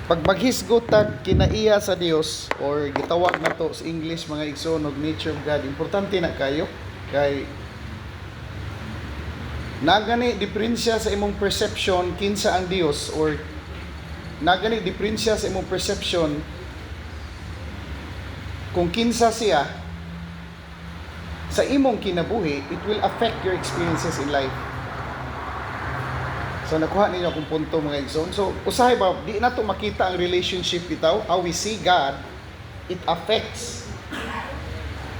Pag maghisgot tag kinaiya sa Dios or gitawag na to sa English mga igsoon og nature of God, importante na kayo kay nagani diferensya sa imong perception kinsa ang Dios or nagani diferensya sa imong perception kung kinsa siya sa imong kinabuhi, it will affect your experiences in life. So nakuha ninyo akong punto mga igsoon. So usahay ba, di na to makita ang relationship bitaw, how we see God, it affects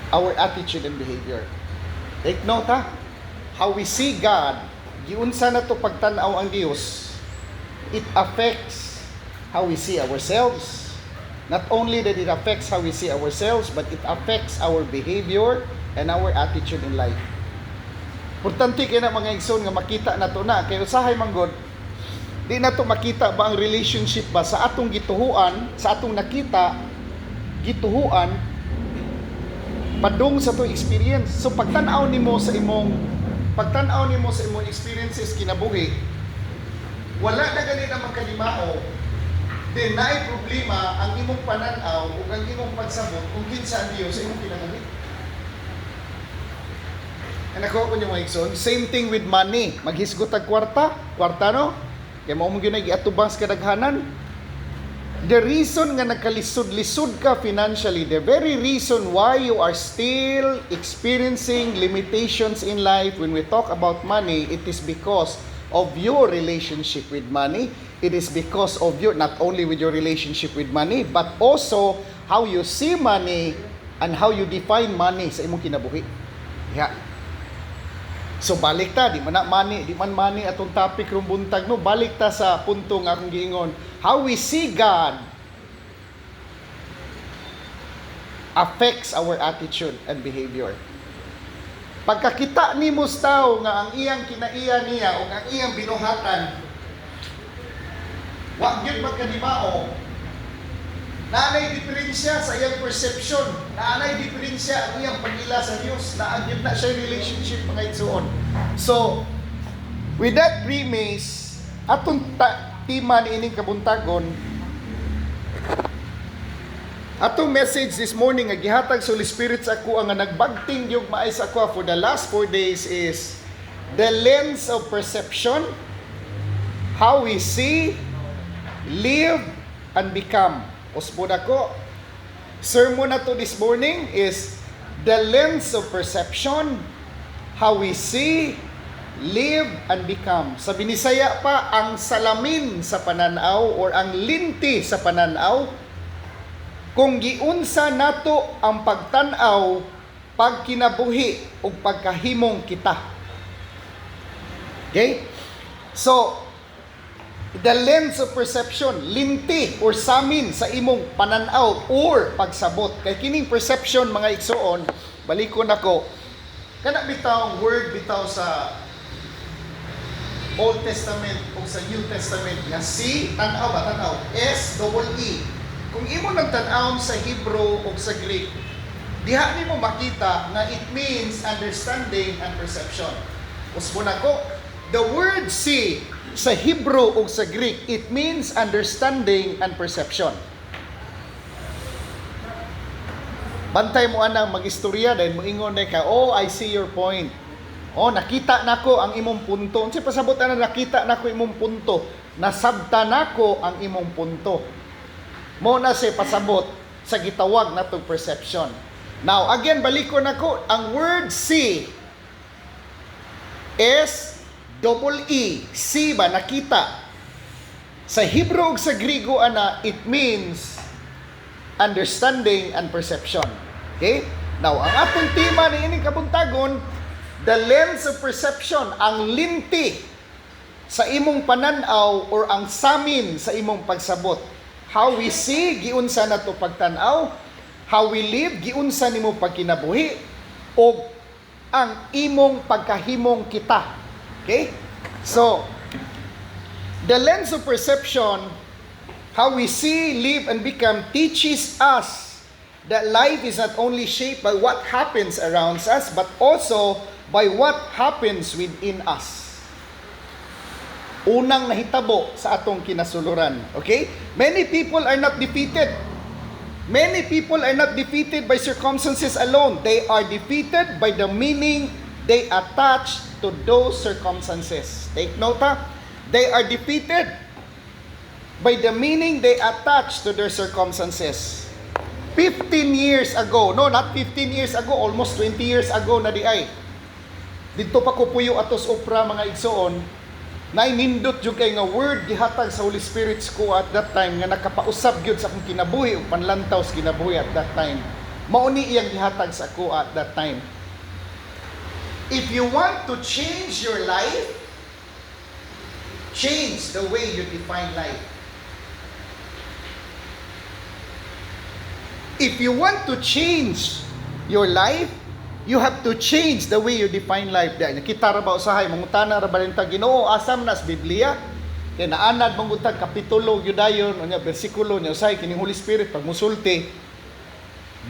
our attitude and behavior. Take note ha, how we see God, giunsa na to pagtan-aw ang Dios, it affects how we see ourselves. Not only that it affects how we see ourselves, but it affects our behavior and our attitude in life. Importante kaya na mga igsoon nga makita na to na. Kaya usahay manggod, di na to makita ba ang relationship ba sa atong gituhuan, sa atong nakita, gituhuan, padung sa to experience. So pagtanaw nimo sa imong experiences kinabuhi, wala na gani na magkalimao, then naay problema ang imong pananaw ug ang imong pagsabot kung kinsa ang Dios sa imong kinabuhi. And ako ko mga igsoon, same thing with money. Maghisgot tag kwarta no? Kaya mo gyud giatubang sa kadaghanan. The reason nga nagkalisod-lisod ka financially, the very reason why you are still experiencing limitations in life when we talk about money, it is because of your relationship with money. It is because of your, not only with your relationship with money, but also how you see money and how you define money sa imong kinabuhi. Yeah. So balik ta, di man money atong topic rum buntag no, balik ta sa punto nga akong giingon. How we see God affects our attitude and behavior. Pagkakita ni Mustaw nga ang iyang kinaiya niya o ang iyang binuhatan, wag gyud magkanimao. Naanay diferensya sa iyang perception, naanay diferensya ang iyang pagila sa Dios, naangyod na siya relationship mga igsoon. So, with that premise, atong tima ni ining kabuntagon, atong message this morning nga gihatag sa Holy Spirit sa ako ang nagbagting yung maay sa ako for the last 4 days is the lens of perception, how we see, live, and become. Usbod ako. Sermon na to this morning is the lens of perception, how we see, live, and become. Sa Binisaya pa, ang salamin sa pananaw or ang linti sa pananaw, kung giunsa nato ang pagtanaw, pagkinabuhi o pagkahimong kita. Okay? So, the lens of perception, linti or samin sa imong pananaw or pagsabot. Kay kining perception mga igsoon, balikon ako, kana bitaw word bitaw sa Old Testament o sa New Testament nga see, tanaw, S-E-E. Kung imo nagtanaw sa Hebrew o sa Greek, diha nimo makita na it means understanding and perception. Usbon ako, the word see sa Hebrew o sa Greek, it means understanding and perception. Bantay mo anang mag-istorya dahil mo ingon na ka, oh, I see your point. Oh, nakita nako ang imong punto. Unsa pasabot na nakita nako imong punto? Nasabta nako ang imong punto. Mo na si pasabot sa gitawag natong perception. Now, again, balikon nako, ang word see is E, see ba, nakita. Sa Hebrew ug sa Griego, ana, it means understanding and perception. Okay? Now, ang atong tema ni ining kabuntagon, the lens of perception, ang linti sa imong pananaw or ang samin sa imong pagsabot. How we see, giunsa na to pagtanaw. How we live, giunsa nimo pagkinabuhi. O ang imong pagkahimong kita. Okay? So, the lens of perception, how we see, live, and become, teaches us that life is not only shaped by what happens around us, but also by what happens within us. unang nahitabo sa atong kinasuluran. Okay? Many people are not defeated. Many people are not defeated by circumstances alone. They are defeated by the meaning they attach to those circumstances. Take note ha? They are defeated by the meaning they attach to their circumstances. 15 years ago, no, not 15 years ago, almost 20 years ago na di ay. Dito pa ko puyo atos opera mga igsoon, na inindot yung kay nga word gihatag sa Holy Spirit ko at that time nga nakapausab gyud sa akong kinabuhi ug panlantaw sa kinabuhi at that time. Mao ni iyang gihatag sa ako at that time. If you want to change your life, change the way you define life. If you want to change your life, you have to change the way you define life. Dahil nakita ra ba usahay, mangutana ra ba rin ta Ginoo, asam nas Biblia? Kaya naanad mangutag kapitulo, yudayon, o bersikulo, niya usahay, kining Holy Spirit, pag musulti,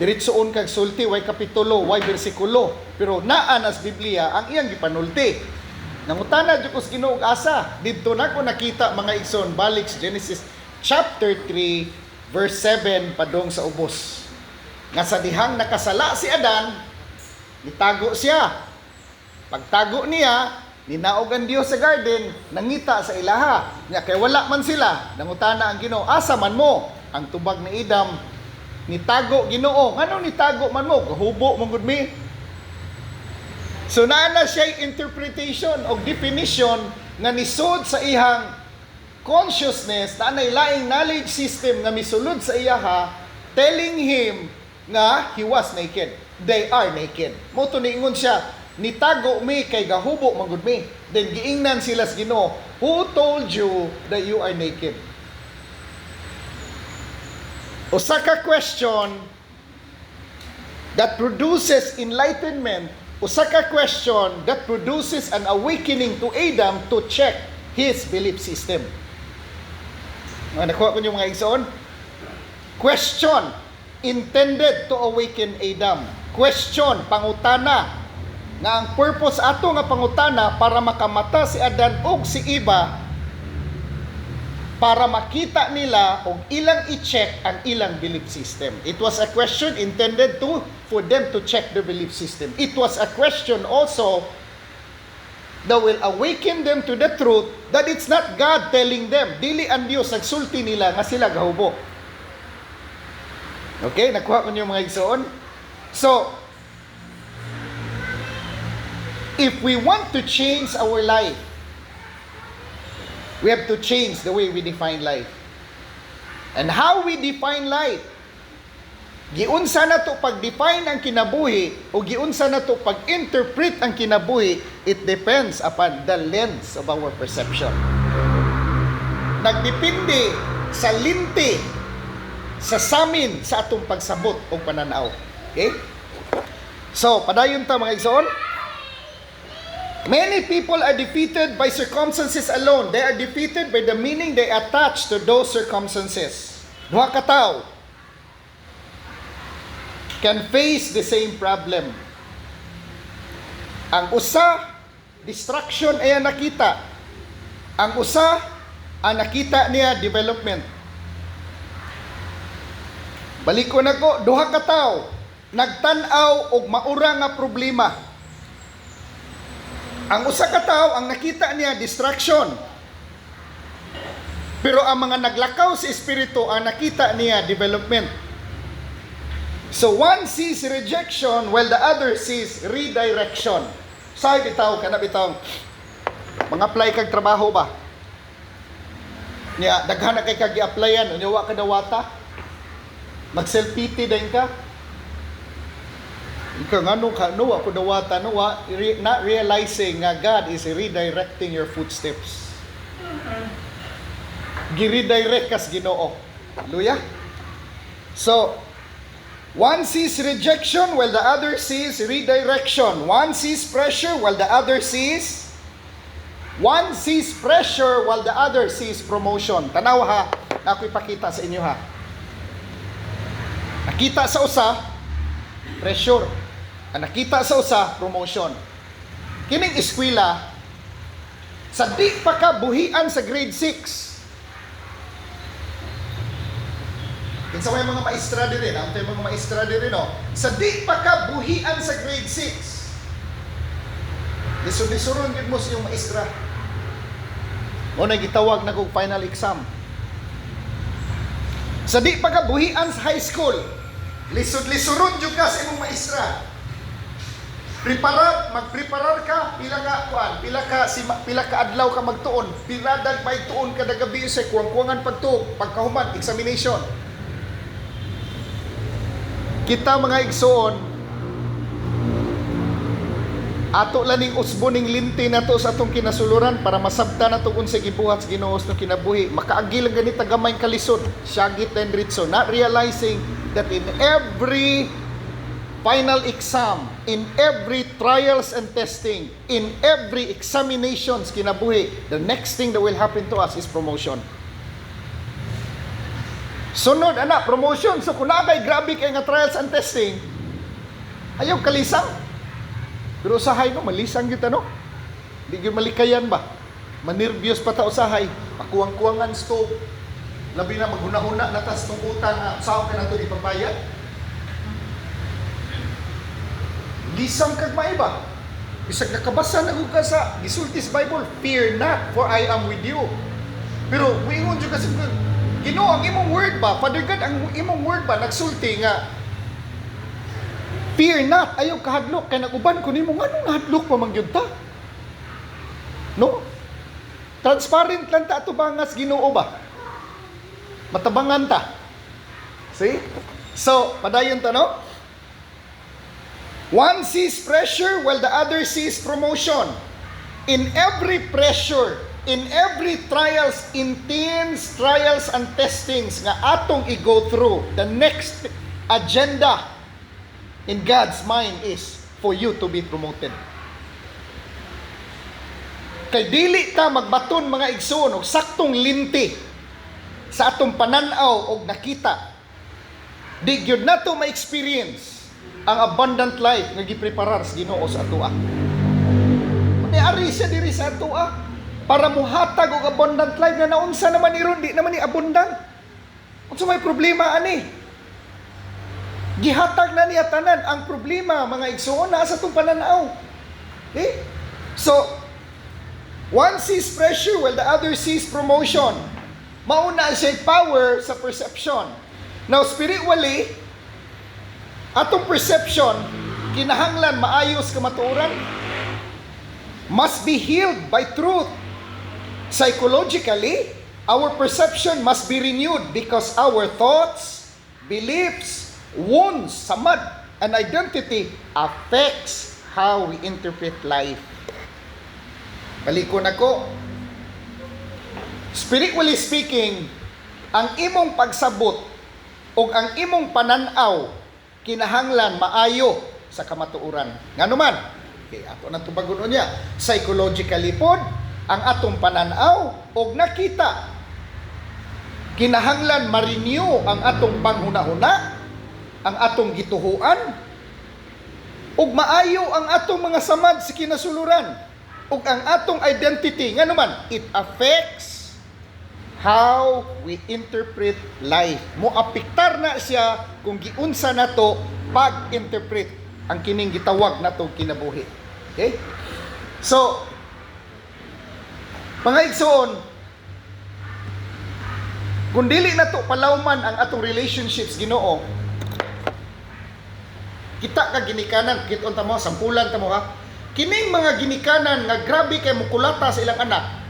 diritsoon kag sulti, way kapitulo, way bersikulo. Pero naan as Biblia, ang iyang gipanulti. Nangutana, Diyos Ginoo, asa, dito na ko nakita mga igsoon, balik sa Genesis chapter 3, verse 7, padong sa ubos. Nga sa dihang nakasala si Adan, nitago siya. Pagtago niya, ninaog ang Dios sa garden, nangita sa ilaha. Nya kay wala man sila, nangutana ang Ginoo, asa man mo? Ang tubag ni Edom, nitago Ginoo. Ngano nitago man mo? Gahubo mong gud mi. So naa na siya interpretation o definition nga nisod sa ihang consciousness, na laing knowledge system na misulod sa iyaha, telling him nga he was naked. They are naked. Mo to niingon siya, nitago mi kay gahubo magud mi. Then giingnan sila sa Ginoo, who told you that you are naked? Usa ka question that produces enlightenment, usa ka question that produces an awakening to Adam to check his belief system. Nakuha ko yung mga igsoon? Question intended to awaken Adam. Question, pangutana. Nga ang purpose ato nga pangutana para makamata si Adan o si Eva para makita nila o ilang i-check ang ilang belief system. It was a question intended for them to check their belief system. It was a question also that will awaken them to the truth that it's not God telling them. Dili ang Diyos nagsulti nila nga sila gahubo. Okay? Nakuha ko niyo mga igsoon? So, if we want to change our life, we have to change the way we define life. And how we define life? Giunsa na to pag-define ang kinabuhi o giunsa na to pag-interpret ang kinabuhi, it depends upon the lens of our perception. Nagdepende sa linti sa samin sa atong pagsabot o pananaw. Okay? So, padayon ta mga igsoon. Many people are defeated by circumstances alone. They are defeated by the meaning they attach to those circumstances. Duha ka tawo can face the same problem. Ang usa, distraction ay nakita. Ang usa, ang nakita niya, development. Balik ko na ko, duha ka tawo nagtan-aw og maura nga problema. Ang usa ka tawo ang nakita niya, distraction. Pero ang mga naglakaw sa espiritu, ang nakita niya, development. So one sees rejection while the other sees redirection. Say bitaw kana bitaw. Mag-apply kag trabaho ba? Nya daghan na kay kag i-applyan, unya wa ka dawata. Mag-self-pity din ka. Ikaw ngano ka no ako dawata no not realizing nga God is redirecting your footsteps. Gi-redirect kas Ginoo. Hallelujah. So one sees rejection while the other sees redirection. One sees pressure while the other sees pressure while the other sees promotion. Tanaw ha, ako ipakita sa inyo ha. Nakita sa usa, pressure. Nakita sa usa, promotion. Kining eskwela, Sa di pa ka buhian sa grade 6. Kinsa may mga maestra diri, ang mga maestra diri no. Sa di pa ka buhian sa grade 6. Lisod-lisuron gid mo sa iyong maestra. O na gitawag na kog final exam. Sa di pa ka buhian sa high school, lisod-lisuron jud ka sa imong maestra. Magpreparar ka, pila ka adlaw ka magtuon, piradag may tuon kada gabi sa kuwang-kuwangan pagtuog, pagkahuman, examination. Kita mga igsoon, ato laning usboning linti na to sa atong kinasuluran para masabta na to kung sa gibuhat sa Ginoo sa kinabuhi. Makaagi lang ganit gamay kalisod, syagit and ritso, not realizing that in every final exam, in every trials and testing, in every examinations kinabuhi, the next thing that will happen to us is promotion. Sunod, anak, promotion. So kung nakay grabe kay nga trials and testing, ayaw kalisang. Pero usahay no, malisang kita no. Hindi yun malikayan ba? Manirbyos pa ta usahay. Pakuwang-kuwangan stove. Labi na maghuna-huna na tas tong utang na saan ka na ito ipagbayad. Lisang kag maiba. Bisag nakabasa na ko ka sa gisultis Bible, fear not, for I am with you. Pero wingon jud kasi Ginoo ang imong word ba? Father God ang imong word ba nagsulti nga fear not, ayaw kahadlok kay naguban ko nimo nganong nahadlok pa man gyud ta? No? Transparent lang ta ato bangas Ginoo ba? Matabangan ta. See? So, padayon ta no? One sees pressure while the other sees promotion. In every pressure, in every trials, intense trials and testings nga atong i-go through, the next agenda in God's mind is for you to be promoted. Kay dili ta magbaton mga igsoon og saktong linti sa atong pananaw og nakita. Di gyud nato ma-experience ang abundant life nga gipreparar sa Ginoo sa atoa. May-ari siya diri sa atoa para muhatag og abundant life nga naunsa naman iron di naman ni abundant. Unsa may problema ani? Gihatag na niya tanan ang problema mga igsoon na sa atong pananaw. So one sees pressure while the other sees promotion. Mauna siya power sa perception. Now spiritually, atong perception, kinahanglan maayos ka matuoran, must be healed by truth. Psychologically, our perception must be renewed because our thoughts, beliefs, wounds, samad, and identity affects how we interpret life. Balikon ako. Spiritually speaking, ang imong pagsabot o ang imong pananaw kinahanglan maayo sa kamatuoran. Ngano man, okay, ato na tubagon niya. Psychologically pod, ang atong pananaw og nakita kinahanglan ma-renew ang atong panghuna-huna, ang atong gituhuan, ug maayo ang atong mga samad sa kinasuluran, ug ang atong identity. Ngano man, it affects how we interpret life. Moapektar na siya kung giunsa nato pag-interpret ang kining gitawag nato kinabuhi. Okay? So, mga igsoon, kung dili nato palawman ang atong relationships Ginoo, kita ka ginikanan, kiton ta mo, sampulan ta mo ha. Kining mga ginikanan nga grabe kay mukulata sa ilang anak,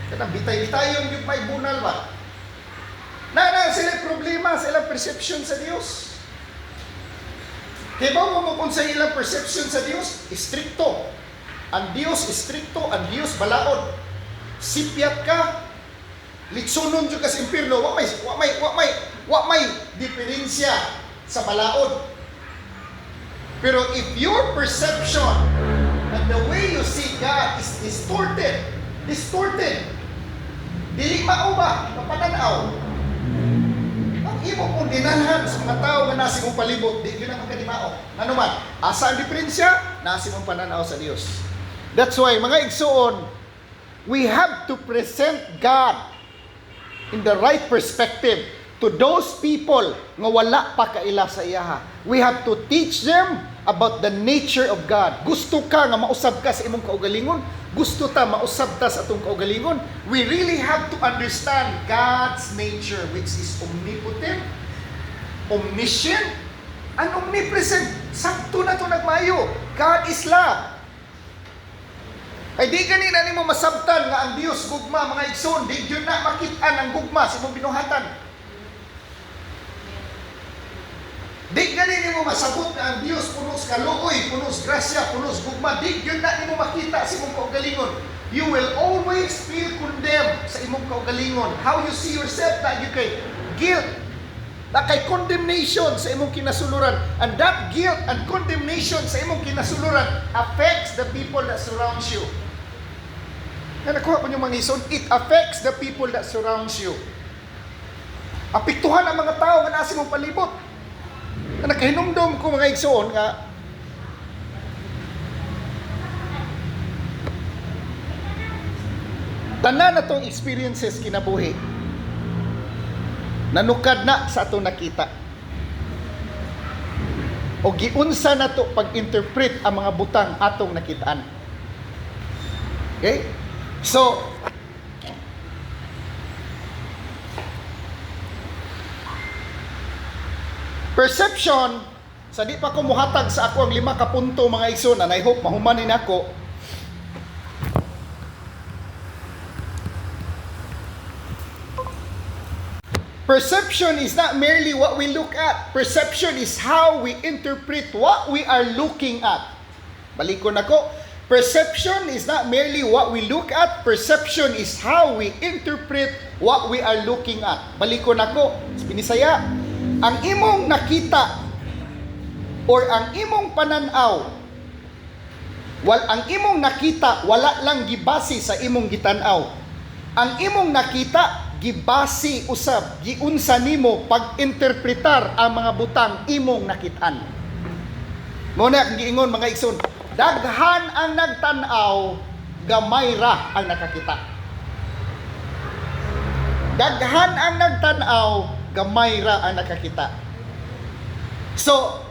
kanang bitay-bitayon yung may bunal ba? Na sila problema sa ilang perception sa Dios. Kaya ba mo kung sa ilang perception sa Dios? Istrikto. Ang Dios istrikto, ang Dios balaod. Sipyat ka, litsunon dyan ka sa impirno, wa may diferensya sa balaod. Pero if your perception and the way you see God is distorted, dili mauba ang pananaw. Ang imo kung dinanhan sa mga tao nga nasa imong palibot, di yun ang magkadimao. Ano man, asa ang diferensya? Nasa imong pananaw sa Dios. That's why, mga igsoon, we have to present God in the right perspective to those people nga wala pa kaila sa iyaha. We have to teach them about the nature of God. Gusto ka nga mausab ka sa imong kaugalingon? Gusto ta mausab ta sa atong kaugalingon? We really have to understand God's nature, which is omnipotent, omniscient, and omnipresent. Sakto na ito nagmayo. God is love. Ay di ganina nimo masabtan nga ang Dios gugma, mga igsoon, di gyud na makit-an ang gugma sa imong binuhatan. Di ganin mo masabot na ang Diyos punos kaluoy, punos grasya, punos gugma. Di yun na nimo makita sa imong kaugalingon. You will always feel condemned sa imong kaugalingon. How you see yourself, na you kay guilt, na kay condemnation sa imong kinasuluran. And that guilt and condemnation sa imong kinasuluran affects the people that surrounds you. Na nakuha ko yung mga ison, it affects the people that surrounds you. Apektuhan ang mga tao nga nasa imong palibot. Na nakahinumdum ko mga igsoon nga tanan na tong experiences kinabuhi nanukad na sa ato nakita o giunsa na to pag-interpret ang mga butang atong nakitaan. Okay? So perception, sa di pa ko muhatag sa ako ang 5 ka punto mga igsoon, and I hope mahumanin ako. Perception is not merely what we look at. Perception is how we interpret what we are looking at. Balikon ako. Perception is not merely what we look at. Perception is how we interpret what we are looking at. Balikon ako. Sa Binisaya, ang imong nakita or ang imong pananaw, ang imong nakita wala lang gibasi sa imong gitanaw. Ang imong nakita gibasi usab giunsa nimo pag-interpretar ang mga butang imong nakitaan. Mo na giingon mga igsoon, daghan ang nagtan-aw, gamay ra ang nakakita. Daghan ang nagtan-aw, gamay ra ang nakakita. So,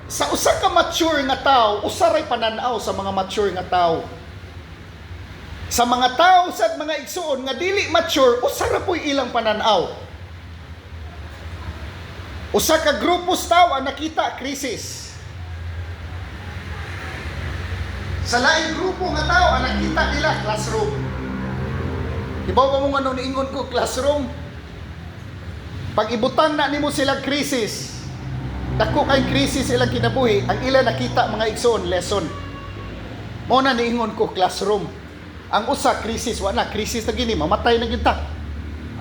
sa usa ka mature nga tao, usa ray pananaw sa mga mature nga tao. Sa mga tao sa mga igsoon nga dili mature, usa ra po'y ilang pananaw. Usa ka grupo sa tao ang nakita krisis. Sa laing grupo nga tao ang nakita nila classroom. Ibaw ba mo ano niingon ko classroom? Pag ibutang na nimo silang krisis, dako kay krisis ilang kinabuhi, ang ila nakita mga igsoon lesson. Mo na niingon ko classroom. Ang usa krisis, wala krisis na gini, mamatay na gyud ta.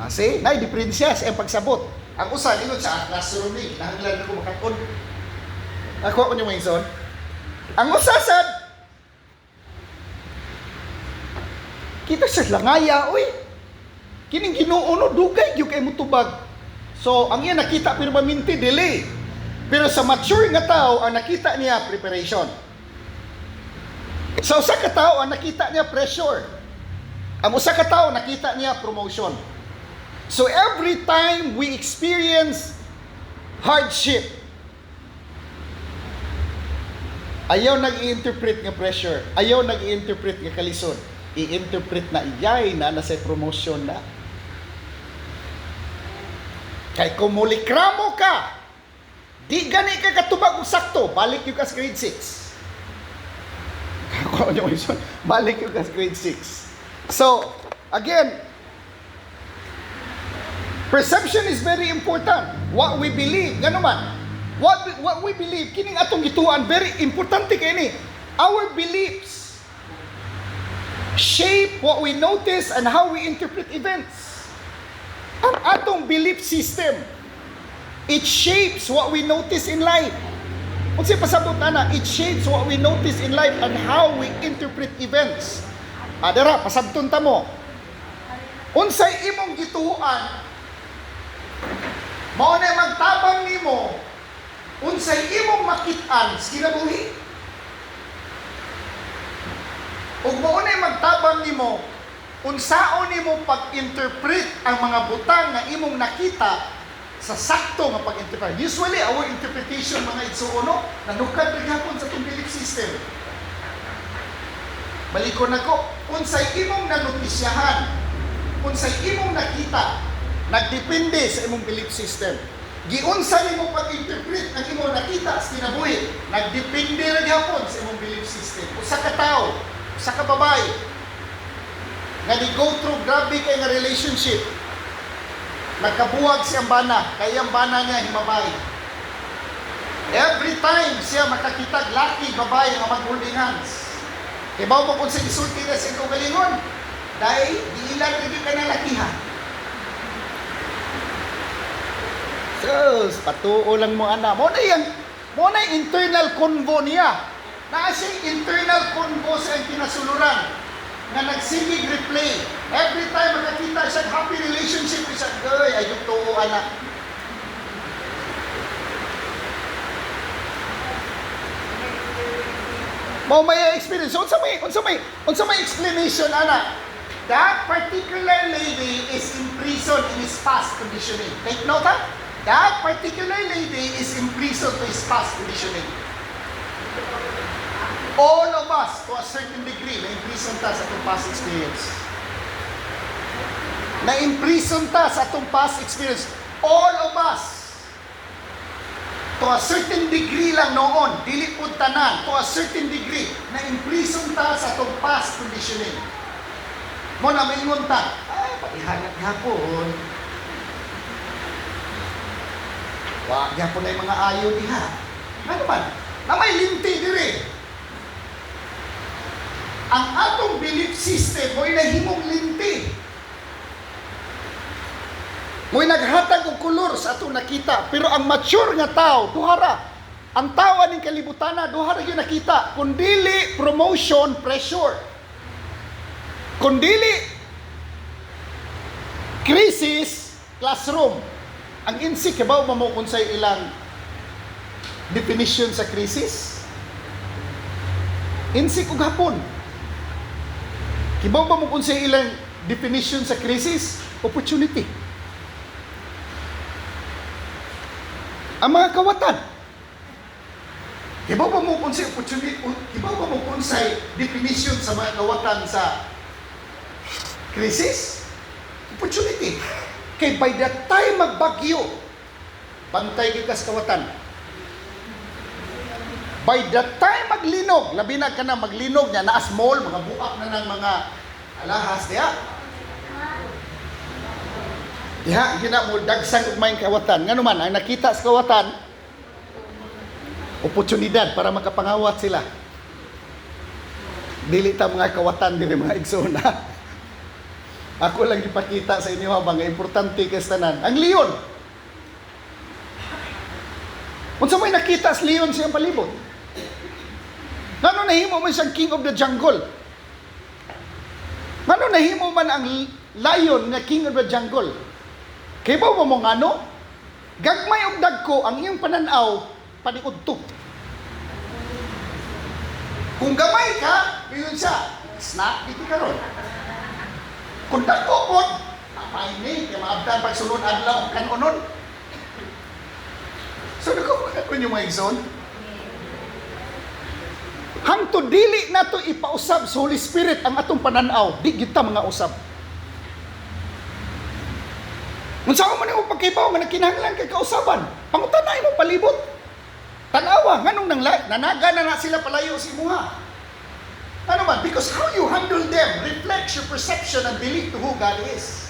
See, nay diferensya sa pagsabot. Ang usa ingon sa classroom ni, kinahanglan ko makakon. Ako ko yung igsoon. Ang usa sad kita sa langaya, oy. Kining Ginoo no dugay gyud kay mutubag. So, ang iya nakita pero maminti delay. Pero sa mature nga tao, ang nakita niya preparation. Sa usa ka tao, ang nakita niya pressure. Ang usa ka tao, nakita niya promotion. So every time we experience hardship, ayaw nag-i-interpret nga pressure, ayaw nag-i-interpret nga kalisod, i-interpret na iyay na nasa promotion na. Kay kung mulikramo ka, di gani ka katubag og sakto, balik yung ka sa grade 6. Balik yung ka sa grade 6. So, again, perception is very important. What we believe, gano man, what we believe, kining atong gituan, very importante kay ni. Our beliefs shape what we notice and how we interpret events. Ang atong belief system, it shapes what we notice in life. Kung siya pasabot na, it shapes what we notice in life and how we interpret events. Adara, pasabton ta mo. Unsay imong gituan, mao na magtabang nimo, unsay imong makit-an sa kinabuhi. Ug mao na magtabang nimo unsaon nimo pag-interpret ang mga butang nga imong nakita sa sakto nga pag-interpret. Usually our interpretation mga igsuon no, nanukad ra gyapon sa atong belief system. Balikon nako, unsay imong nanotisyahan, unsay imong nakita, nagdepende sa imong belief system. Giunsa nimo pag-interpret ang imong nakita sa kinabuhi, nagdepende ra gyapon sa imong belief system. Usa ka tawo, usa ka babae nga go through grabe kay nga relationship, nagkabuwag siyang bana, kaya ang bana niya himabay. Every time siya makakitag laki, babae nga mag-holding hands. Ibaw mo kung sa isulti na sa kagalingon, dahil di ilan rin ka na lakihan. So, patuo lang mo ana. Mo na yung internal convo niya. Naa siyang internal convo sa ang kinasuluran na nagsigig replay. Every time makakita siya happy relationship, siya, ay yung tuo anak. Mo may experience. Unsa may explanation ana? That particular lady is imprisoned in his past conditioning. Take note ha? That particular lady is imprisoned to his past conditioning. All of us, to a certain degree, na-imprison ta sa atong past experience. Na-imprison ta sa atong past experience. All of us, to a certain degree lang noon, dili pud tanan, to a certain degree, na-imprison ta sa atong past conditioning. Mo na maingon ta, patihangat hapon. Wa gyapon na yung mga ayo diha. Ano man? Na may linti diri. Ang atong belief system mo'y nahimong linti. Mo'y naghatag og kulor sa atong nakita. Pero ang mature nga tao, duhara. Ang tao aning kalibutana, duhara gyud nakita. Kundili promotion, pressure. Kundili crisis, classroom. Ang INSI, kabaw mo kung sa ilang definition sa crisis? INSI kung hapon. Kibaw ba mo kung sa ilang definition sa crisis? Opportunity. Ang mga kawatan. Kibaw ba mo kung sa opportunity? Kibaw ba mo kung sa definition sa mga kawatan sa crisis? Opportunity. Kay by that time magbagyo, pantay kay kas kawatan. By that time maglinog, labi na ka na maglinog niya, na small, mga buak na ng mga alahas diha. Diha, gina mo dagsan og may kawatan. Ngano man ang nakita sa kawatan, oportunidad para makapangawat sila. Dili ta mga kawatan dili mga igsoon. Ako lang ipakita sa inyo habang importante kay tanan. Ang leon. Unsa may nakita sa leon siyang palibot? Ngano nahimo man siyang king of the jungle? Ngano nahimo man ang lion nga king of the jungle? Kay ba mo ngano? Gagmay og dagko ang iyong pananaw paniudto. Kung gamay ka, yun siya. Snack dito karon. Kung dagko po, apay ni, kaya maabdan pagsunod adlaw kanunon. So, nagkukulat yung mga igsoon. Hangtod dili na to ipausab sa Holy Spirit ang atong pananaw, di kita mga usab. Kung saan mo nang pagkaibaw, nga nakinahanglan kay kausaban, pangutanay mo palibot. Tanawa, nganong nanaga na sila palayo si Muha. Ano man? Because how you handle them reflects your perception and belief to who God is.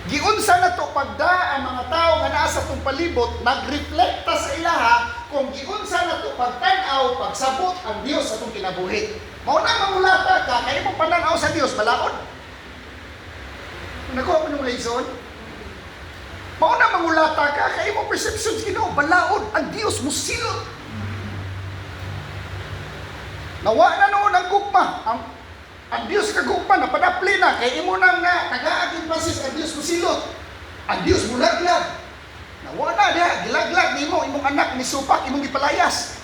Giunsa na to pagda ang mga tao nga naa sa itong palibot, nagreflekta sa ilaha kung giunsa na to pagtanaw, pagsabot ang Diyos sa itong kinabuhi. Mauna mangulata ka, kaya mo pananaw sa Diyos, balaod. Nakuha mo nung lesson? Mauna mangulata ka, kaya mo perceptions Ginoo, balaod, ang Diyos mo silot. Nawa na noon ang gugma, ang Diyos kagugma, napadapli na, kaya imo nang nga, taga-aging basis, ang Diyos musilot. Ang Diyos mulaglag. Nawa na diha, gilaglag ni mo, imong anak ni supak, imong ipalayas.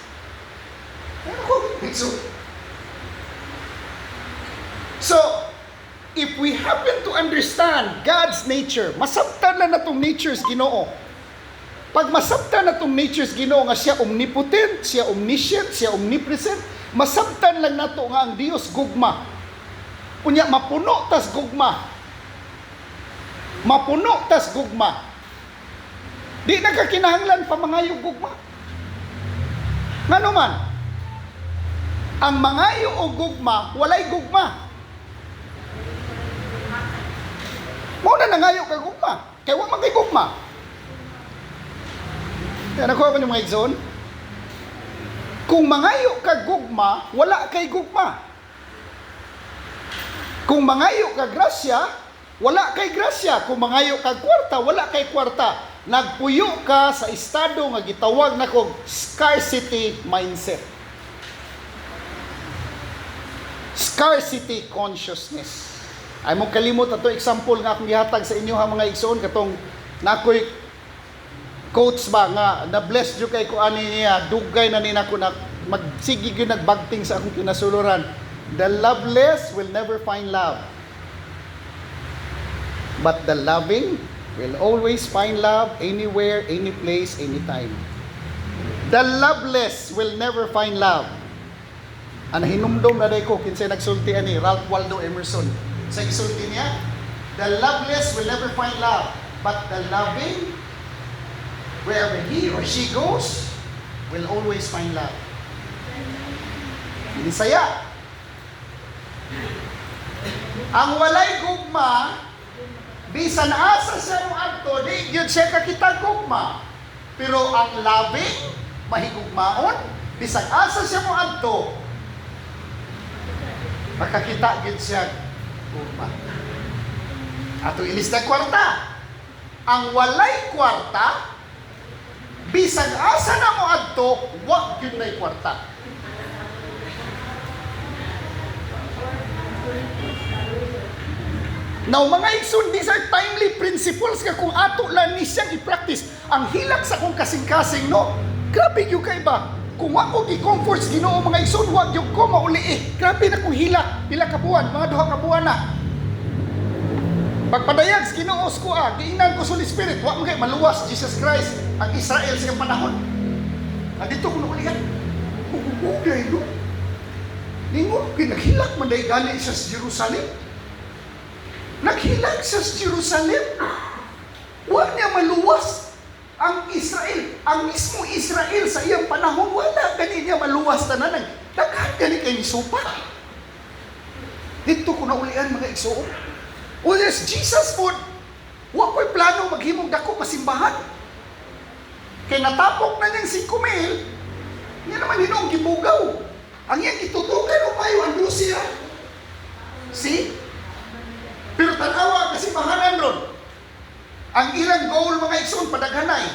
Ano ko? So, So, if we happen to understand God's nature, masabtan na natong nature's Ginoo. Pag masabtan na tong nature's Ginoo nga siya omnipotent, siya omniscient, siya omnipresent, masabtan lang nato nga ang Dios gugma. Unya mapuno tas gugma. Mapuno tas gugma. Di nagkakinahanglan pa mangayo gugma. Ngano man? Ang mangayo o gugma, walay gugma. Mao na nangayo ka gugma. Kaya wa man kay gugma. Kaya nakuha ko yung mga igsoon. Kung mangayo ka gugma, wala kay gugma. Kung mangayo ka grasya, wala kay grasya. Kung mangayo ka kwarta, wala kay kwarta. Nagpuyo ka sa estado nga gitawag na kong scarcity mindset. Scarcity consciousness. Ay mo kalimot ato example nga akong gihatag sa inyo ha mga igsoon katong nakoy quotes ba nga na blessed jud kay ko ani niya dugay na ni nako na magsigi gyud nagbagting sa akong kinasuluran. The loveless will never find love. But the loving will always find love anywhere, any place, anytime. The loveless will never find love. Ang hinumdom na day ko kinsay nagsulti ani Ralph Waldo Emerson. Sa isulti niya, the loveless will never find love, but the loving, wherever he or she goes, will always find love. Ini saya. Ang walay gugma, bisan asa siya mo adto, di yun siya kakita gugma. Pero ang loving, mahigugmaon, bisan asa siya mo adto, makakita yun siya gugma. Ato ilista kwarta. Ang walay kwarta, bisan asa na mo adto, wag yun na'y kwarta. Now, mga igsoon, these are timely principles nga kung ato lang ni siyang i-practice. Ang hilak sa kong kasing-kasing, no? Grabe yung kaiba. Kung ako i-comforts Ginoo mga igsoon, wag yung ko mauli. Grabe na kong hilak. Pila ka buwan, mga 2 ka buwan na. Pagpadayag sa Ginoo ko giingnan ko sa Holy Spirit, wag mo kay maluwas Jesus Christ ang Israel sa panahon. Dito ko naulihan. Ugay no. Ningon pinaghilak man day gani sa Jerusalem. Naghilak sa Jerusalem. Wag niya maluwas ang Israel. Ang mismo Israel sa iyang panahon, wala gani niya maluwas tanan. Daghan gani kay supa. Dito ko naulihan mga igsoon. O yes, Jesus po, wa ko'y plano maghimong dako masimbahan. Kay natapok na niyang 5,000, niya naman hinong gibugaw. Ang iyang gitutukan o kayo ang Lucia. See? Pero tanawa kasi mahanan ron. Ang ilang goal mga igsoon padaghanay.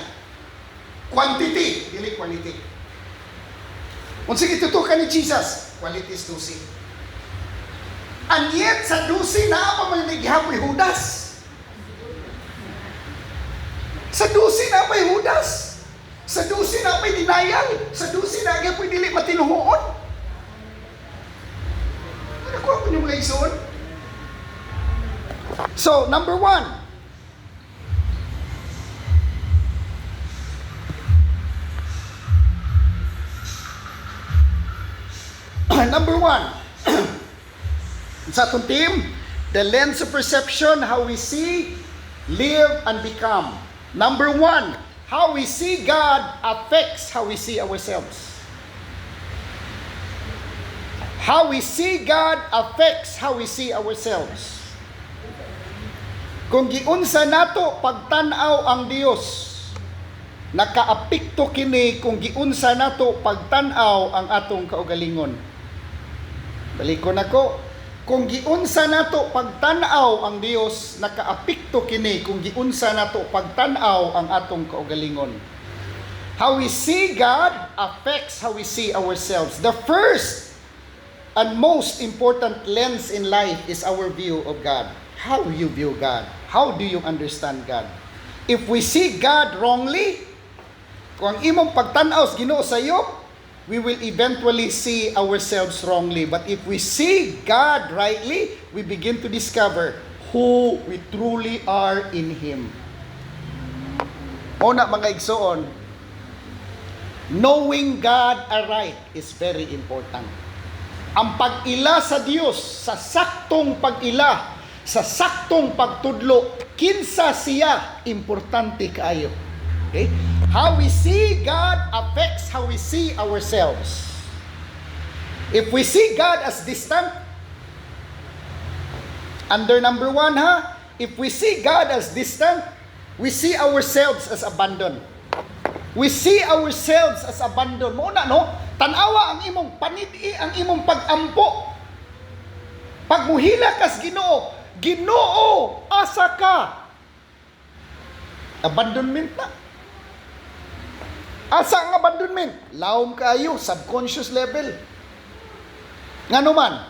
Quantity, dili quality. Kung sige tutukan ni Jesus, quality is 12. And yet, sa 12 na pa man naghapoy Judas. Sa 12 na pa'y Judas. Sa 12 na pa'y denial. Sa 12 na pa'y dili matinuhoon. Ano ko ako yung mga igsoon? So, number 1. Number 1. Sa atong team, the lens of perception, how we see, live, and become. Number 1, how we see God affects how we see ourselves. How we see God affects how we see ourselves. Kung giunsa nato pagtan-aw ang Dios, nakaapekto kini kung giunsa nato pagtan-aw ang atong kaugalingon. Balikon ako. Kung giunsa nato pagtan-aw ang Dios, nakaapekto kini kung giunsa nato pagtan-aw ang atong kaugalingon. How we see God affects how we see ourselves. The first and most important lens in life is our view of God. How you view God? How do you understand God? If we see God wrongly, kung ang imong pagtan-aw sa Ginoo sa iyo, we will eventually see ourselves wrongly. But if we see God rightly, we begin to discover who we truly are in Him. Una mga igsoon, knowing God aright is very important. Ang pag-ila sa Dios, sa saktong pag-ila, sa saktong pagtudlo, kinsa siya, importante kaayo. Okay? How we see God affects how we see ourselves. If we see God as distant, under number 1 if we see God as distant, we see ourselves as abandoned. We see ourselves as abandoned. Muna, no? Tanawa ang imong panidi, ang imong pag-ampo. Pag muhila kas Ginoo, Ginoo, asa ka? Abandonment na. Asa ang abandonment? Lawom kayo, subconscious level. Nga naman,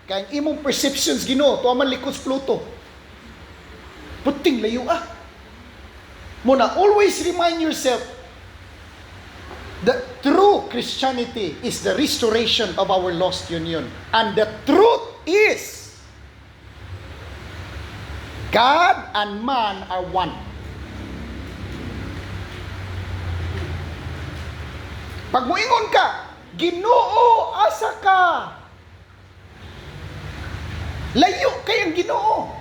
kaya imong perceptions Ginoo, tuwa man likod Pluto. Puting layo Muna, always remind yourself, the true Christianity is the restoration of our lost union. And the truth is, God and man are one. Pag muingon ka, Ginoo, asa ka? Layo kayang Ginoo.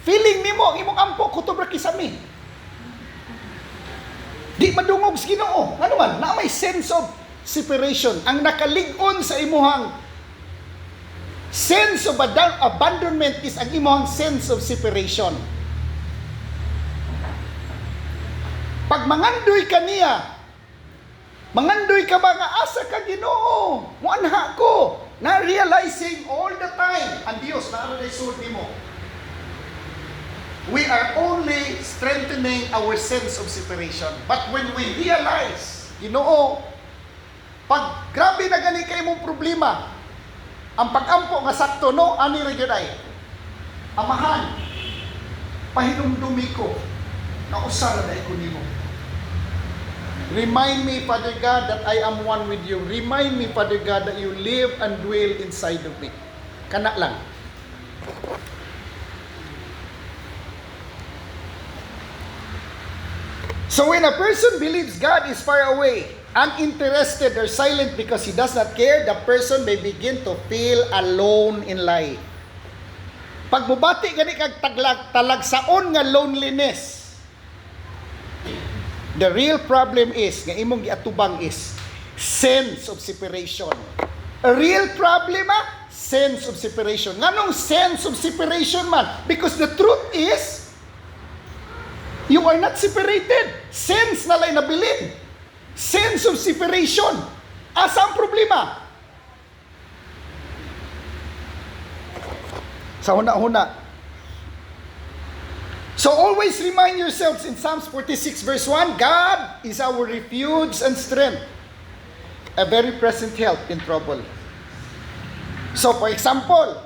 Feeling nimo ang imong ampo kutob ra kisami. Di madungog sa Ginoo. Ano man, na may sense of separation. Ang nakalig-on sa imuhang sense of abandonment is ang imuhang sense of separation. Pag mangandoy ka niya, mangandoy ka ba nga asa ka Ginoo? Muanha ko. Na realizing all the time, ang Dios na ano na isulod nimo. We are only strengthening our sense of separation. But when we realize, Ginoo, pag grabe na gani kay mong problema, ang pag-ampo nga sakto, no, ani ra gyud ay. Amahan, pahinumdumi ko, na usara na ko nimo. Remind me, Father God, that I am one with you. Remind me, Father God, that you live and dwell inside of me. Kana lang. So when a person believes God is far away, uninterested or silent because he does not care, the person may begin to feel alone in life. Pag mubati gani kag talagsaon nga loneliness, the real problem is, nga imong giatubang is, sense of separation. A real problem sense of separation. Nganong sense of separation man? Because the truth is, you are not separated. Sense na lay nabilin. Sense of separation. Asa ang problema? Sa huna-huna. So always remind yourselves in Psalms 46 verse 1, God is our refuge and strength, a very present help in trouble. So for example,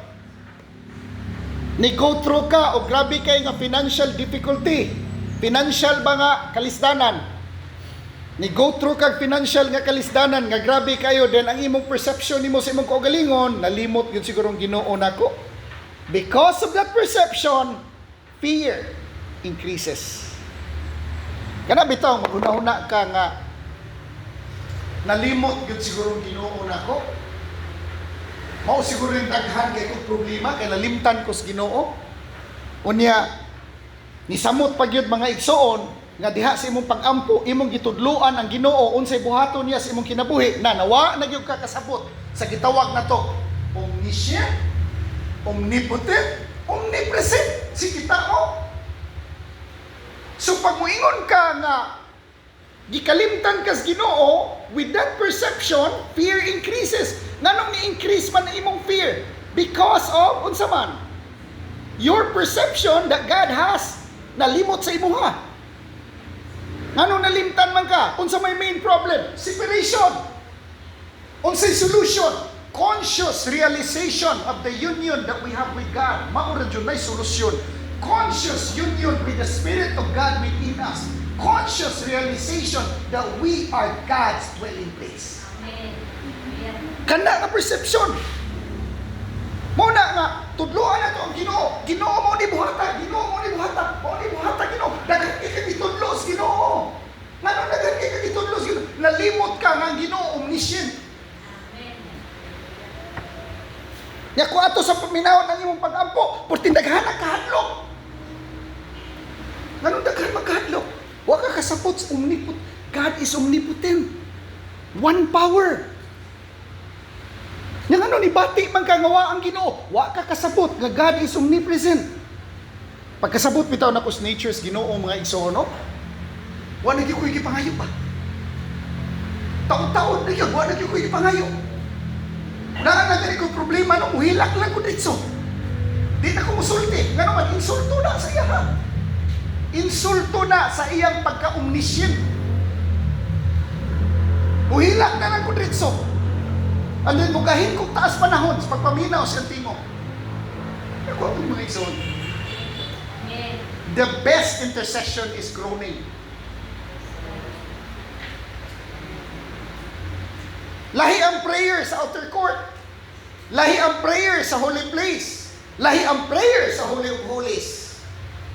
ni-go through ka o grabe kay nga financial difficulty, financial ba nga kalisdanan, ni-go through kag financial nga kalisdanan, nga grabe kayo, then ang imong perception nimo sa imong kaugalingon, nalimot yun sigurong Ginoo nako. Because of that perception, fear increases. Kana bitaw maghuna-huna ka nga nalimot gyud siguro Ginoo nako. Mao siguro yung daghan kay kong problema kay nalimtan ko sa Ginoo. Unya nisamot pa gyud mga igsoon nga diha sa imong pag-ampo, imong gitudluan ang Ginoo unsay buhaton niya sa imong kinabuhi, na nawa na gyud ka kasabot sa gitawag na to omniscient, omnipotent, omnipresent si kita mo. So pag muingon ka nga gikalimtan ka sa Ginoo, with that perception, fear increases. Nganong ni-increase man ang imong fear? Because of unsa man? Your perception that God has nalimot sa imuha. Nganong nalimtan man ka? Unsa may main problem? Separation. Unsay solution? Conscious realization of the union that we have with God. Mao ra jud nay solusyon. Conscious union with the Spirit of God within us. Conscious realization that we are God's dwelling place. Amen. Kana nga perception. Muna nga, tudloan na to ang Ginoo. Ginoo mo ni buhata, Ginoo mo ni buhata, mo ni buhata Ginoo. Daghan kay gitudlo sa Ginoo. Ngano daghan kay gitudlo sa Ginoo? Nalimot ka nga ang Ginoo omniscient. Nya ko ato sa paminaw ng imong pag-ampo, portin daghan ang kahadlok. Ngano daghan magkahadlok? Wa ka kasapot sa omnipotent. God is omnipotent. One power. Yang ano ni bati man ka ngawa ang Ginoo, wa ka kasabot nga God is omnipresent. Pagkasabot bitaw na ko sa nature's Ginoo mga igsoon, no? Wa na gyud ko gipangayo pa. Taon-taon na gyud wa na gyud ko gipangayo. Na gani ko problema no uhilak lang ko ditso. Di na ko musulti, ngano man insulto na sa iya. Insulto na sa iyang pagka-omniscient. Uhilak na lang ko ditso. And then, mugahin kong taas panahon sa pagpaminaw sa tingog. Ako ang mga igsoon. The best intercession is groaning. Lahi ang prayer sa outer court. Lahi ang prayer sa holy place. Lahi ang prayer sa Holy of Holies.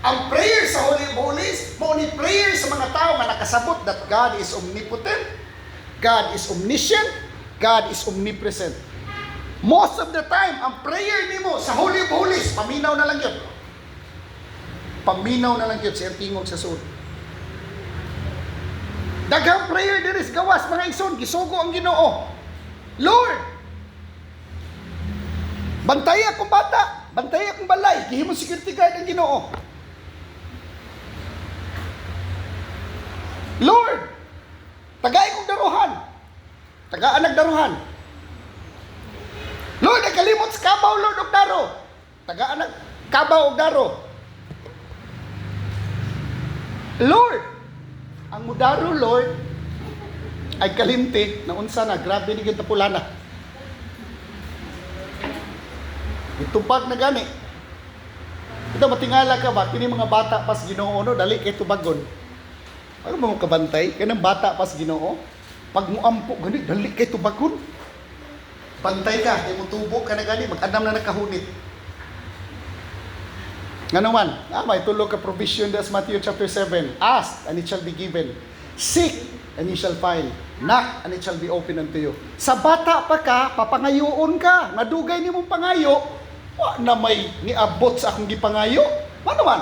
Ang prayer sa Holy of Holies, mo ni prayer sa mga tao nga nakasabot that God is omnipotent, God is omniscient, God is omnipresent. Most of the time, ang prayer nimo sa Holy of Holies, paminaw na lang yun. Paminaw na lang yun sa tingog sa suod. Daghang prayer there is gawas, mga igsoon, gisugo ang Ginoo. Lord, bantay akong bata, bantay akong balay, gihimo security guard ang Ginoo. Lord, tagay kong daruhan, tagaan nagdaruhan. Lord, nagkalimot sa kabaw, Lord, og daro. Tagaan nag kabaw og daro. Lord, ang mudaro, Lord, ay kalimti, na unsa na, grabe ni ganda pulana. Itupag na gani. Ito, matingala ka ba? Kini mga bata pas Ginoo, no? Dali kay tubagon. Ano mo kabantay? Kanang bata pas Ginoo? Pag muampo, gani, dali kay tubagon. Bantay ka, kay mo tubo ka na gani, mag-anam na nakahunit. Nga naman, may tulog ka provision das Matthew chapter 7. Ask, and it shall be given. Seek, and you shall find. Knock, and it shall be open unto you. Sa bata pa ka, papangayoon ka. Nadugay ni mong pangayo, wa na may niabot sa akong gipangayo. Ano man?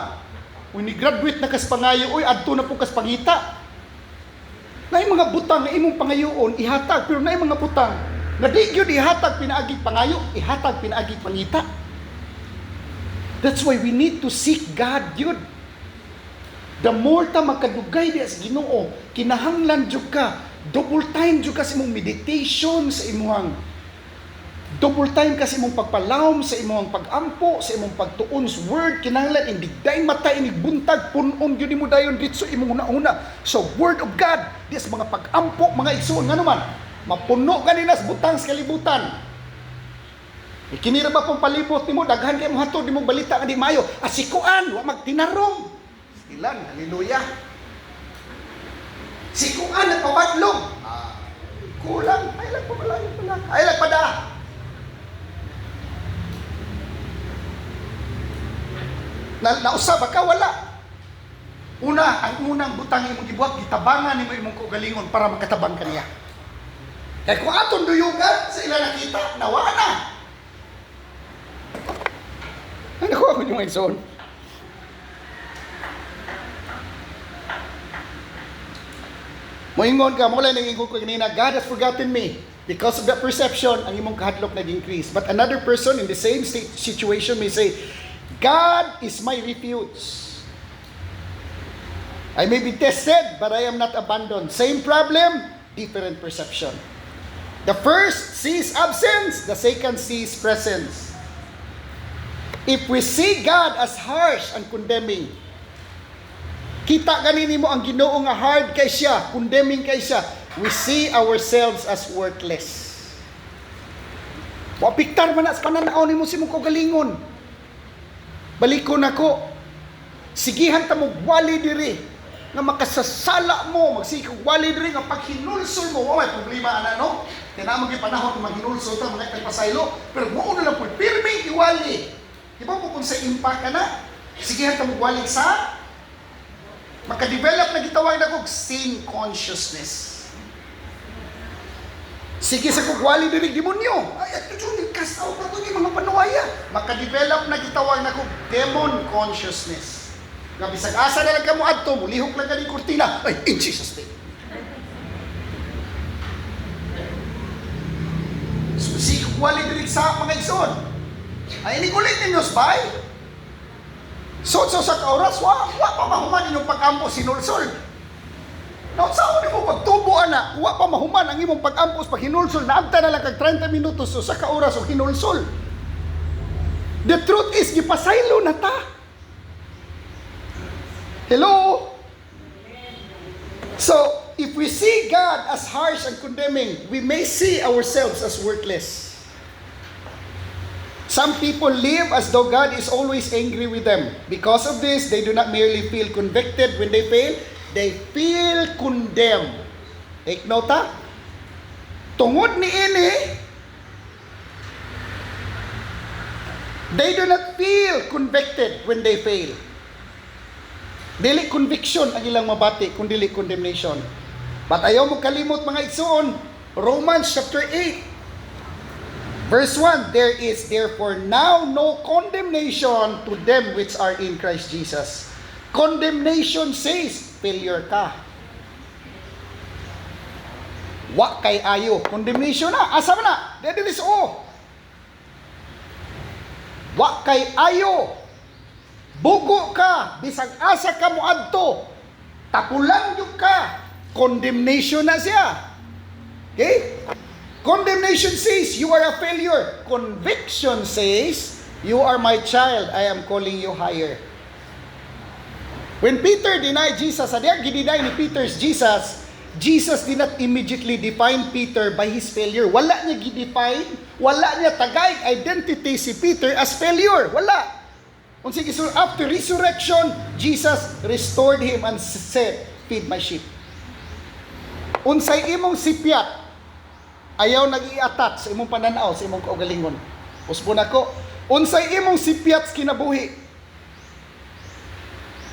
Kung ni-graduate na kas pangayo, uy, adto na po kas pangita. Na yung mga butang na imong pangayoon, ihatag. Pero na yung mga butang, na di yun ihatag pinaagig pangayo, ihatag pinaagig pangita. That's why we need to seek God, yun. The more ta magkadugay di as Ginoo, kinahanglan jud ka, double time jud ka sa imong meditation, sa imong double time ka sa imong pagpalawom, sa imong pagampo, sa imong pagtuon sa word, kinahanglan indigday mata inigbuntag punon gyud nimo dayon ditso imong una-una. So word of God, dis mga pagampo, mga igsoon ngano man, mapuno kanina sa butang sa kalibutan. Ikinira ba pong palibot nimo, daghan kay mo hatod nimo balita nga di maayo, asikuan, wa magtinarong. Ilan, haleluya. Sikuan at pabadlong. Kulang, ay lang pamalayo pala. Ay lang pada. Nausab ka wala. Una, ang unang butang imong gibuhat, gitabangan nimo imong kaugalingon para makatabang kaniya. Kaya kung atong duyugan sa ilang nakita, nawa na. Ano ko ako yung igsoon? Moingon ka, mula nangingon ko kanina, God has forgotten me. Because of that perception, ang imong kahadlok nag-increase. But another person in the same situation may say, God is my refuge. I may be tested, but I am not abandoned. Same problem, different perception. The first sees absence, the second sees presence. If we see God as harsh and condemning, kita ganini mo ang Ginoo nga hard kay siya, condemning kay siya, we see ourselves as worthless. Wa piktar man sa pananaw nimo si mong kaugalingon. Balikon ako. Sigihan ta mo wali diri nga makasasala mo, magsikog wali diri nga paghinulsol mo, wa may problema ana no. Kaya naman yung panahon maghinulso ta mga nagpasaylo, pero mo na lang po pirmi iwali. Di ba po kung sa impact ka na? Sige hata magwali sa makadevelop na gitawag na kog sin consciousness. Sige sa kugwali dinig demonyo. Ay, at ito yung cast out na ito yung mga panuwaya. Makadevelop na gitawag na kog demon consciousness. Nga bisag asa na lang ka mo adto, mulihok lang ka ng kurtina. Ay, in Jesus name. So, sige kugwali dinig sa mga igsoon. Ay, inikulit ninyo spy. So sa kauras, wa pa mahuman inyong pag-ampo sinulsol. Now, saan mo pagtubo, anak? Wa pa mahuman ang imong pag-ampos pag hinulsol. Naabta na lang kag 30 minutos so sa kauras o hinulsol. The truth is, gipasaylo na ta. Hello? So, if we see God as harsh and condemning, we may see ourselves as worthless. Some people live as though God is always angry with them. Because of this, they do not merely feel convicted when they fail, they feel condemned. Take note ha? Tungod ni ini, they do not feel convicted when they fail. Dili conviction ang ilang mabati, kung dili condemnation. But ayaw mo kalimot mga igsoon, Romans chapter 8. Verse 1, there is therefore now no condemnation to them which are in Christ Jesus. Condemnation says, failure ka. Wa kay ayo. Condemnation na. Asa mo na? That is all. Wa kay ayo. Bugo ka. Bisag asa ka mo adto. Tapulan yung ka. Condemnation na siya. Okay? Condemnation says, you are a failure. Conviction says, you are my child. I am calling you higher. When Peter denied Jesus, and they gidinay ni Peter's Jesus, Jesus did not immediately define Peter by his failure. Wala niya gidefine, wala niya tagay identity si Peter as failure. Wala. After resurrection, Jesus restored him and said, feed my sheep. Unsay imong sipyat, ayaw nag-i-attach sa imong pananaw, sa imong kaugalingon. Usbo na ko, unsay imong sipyat kinabuhi,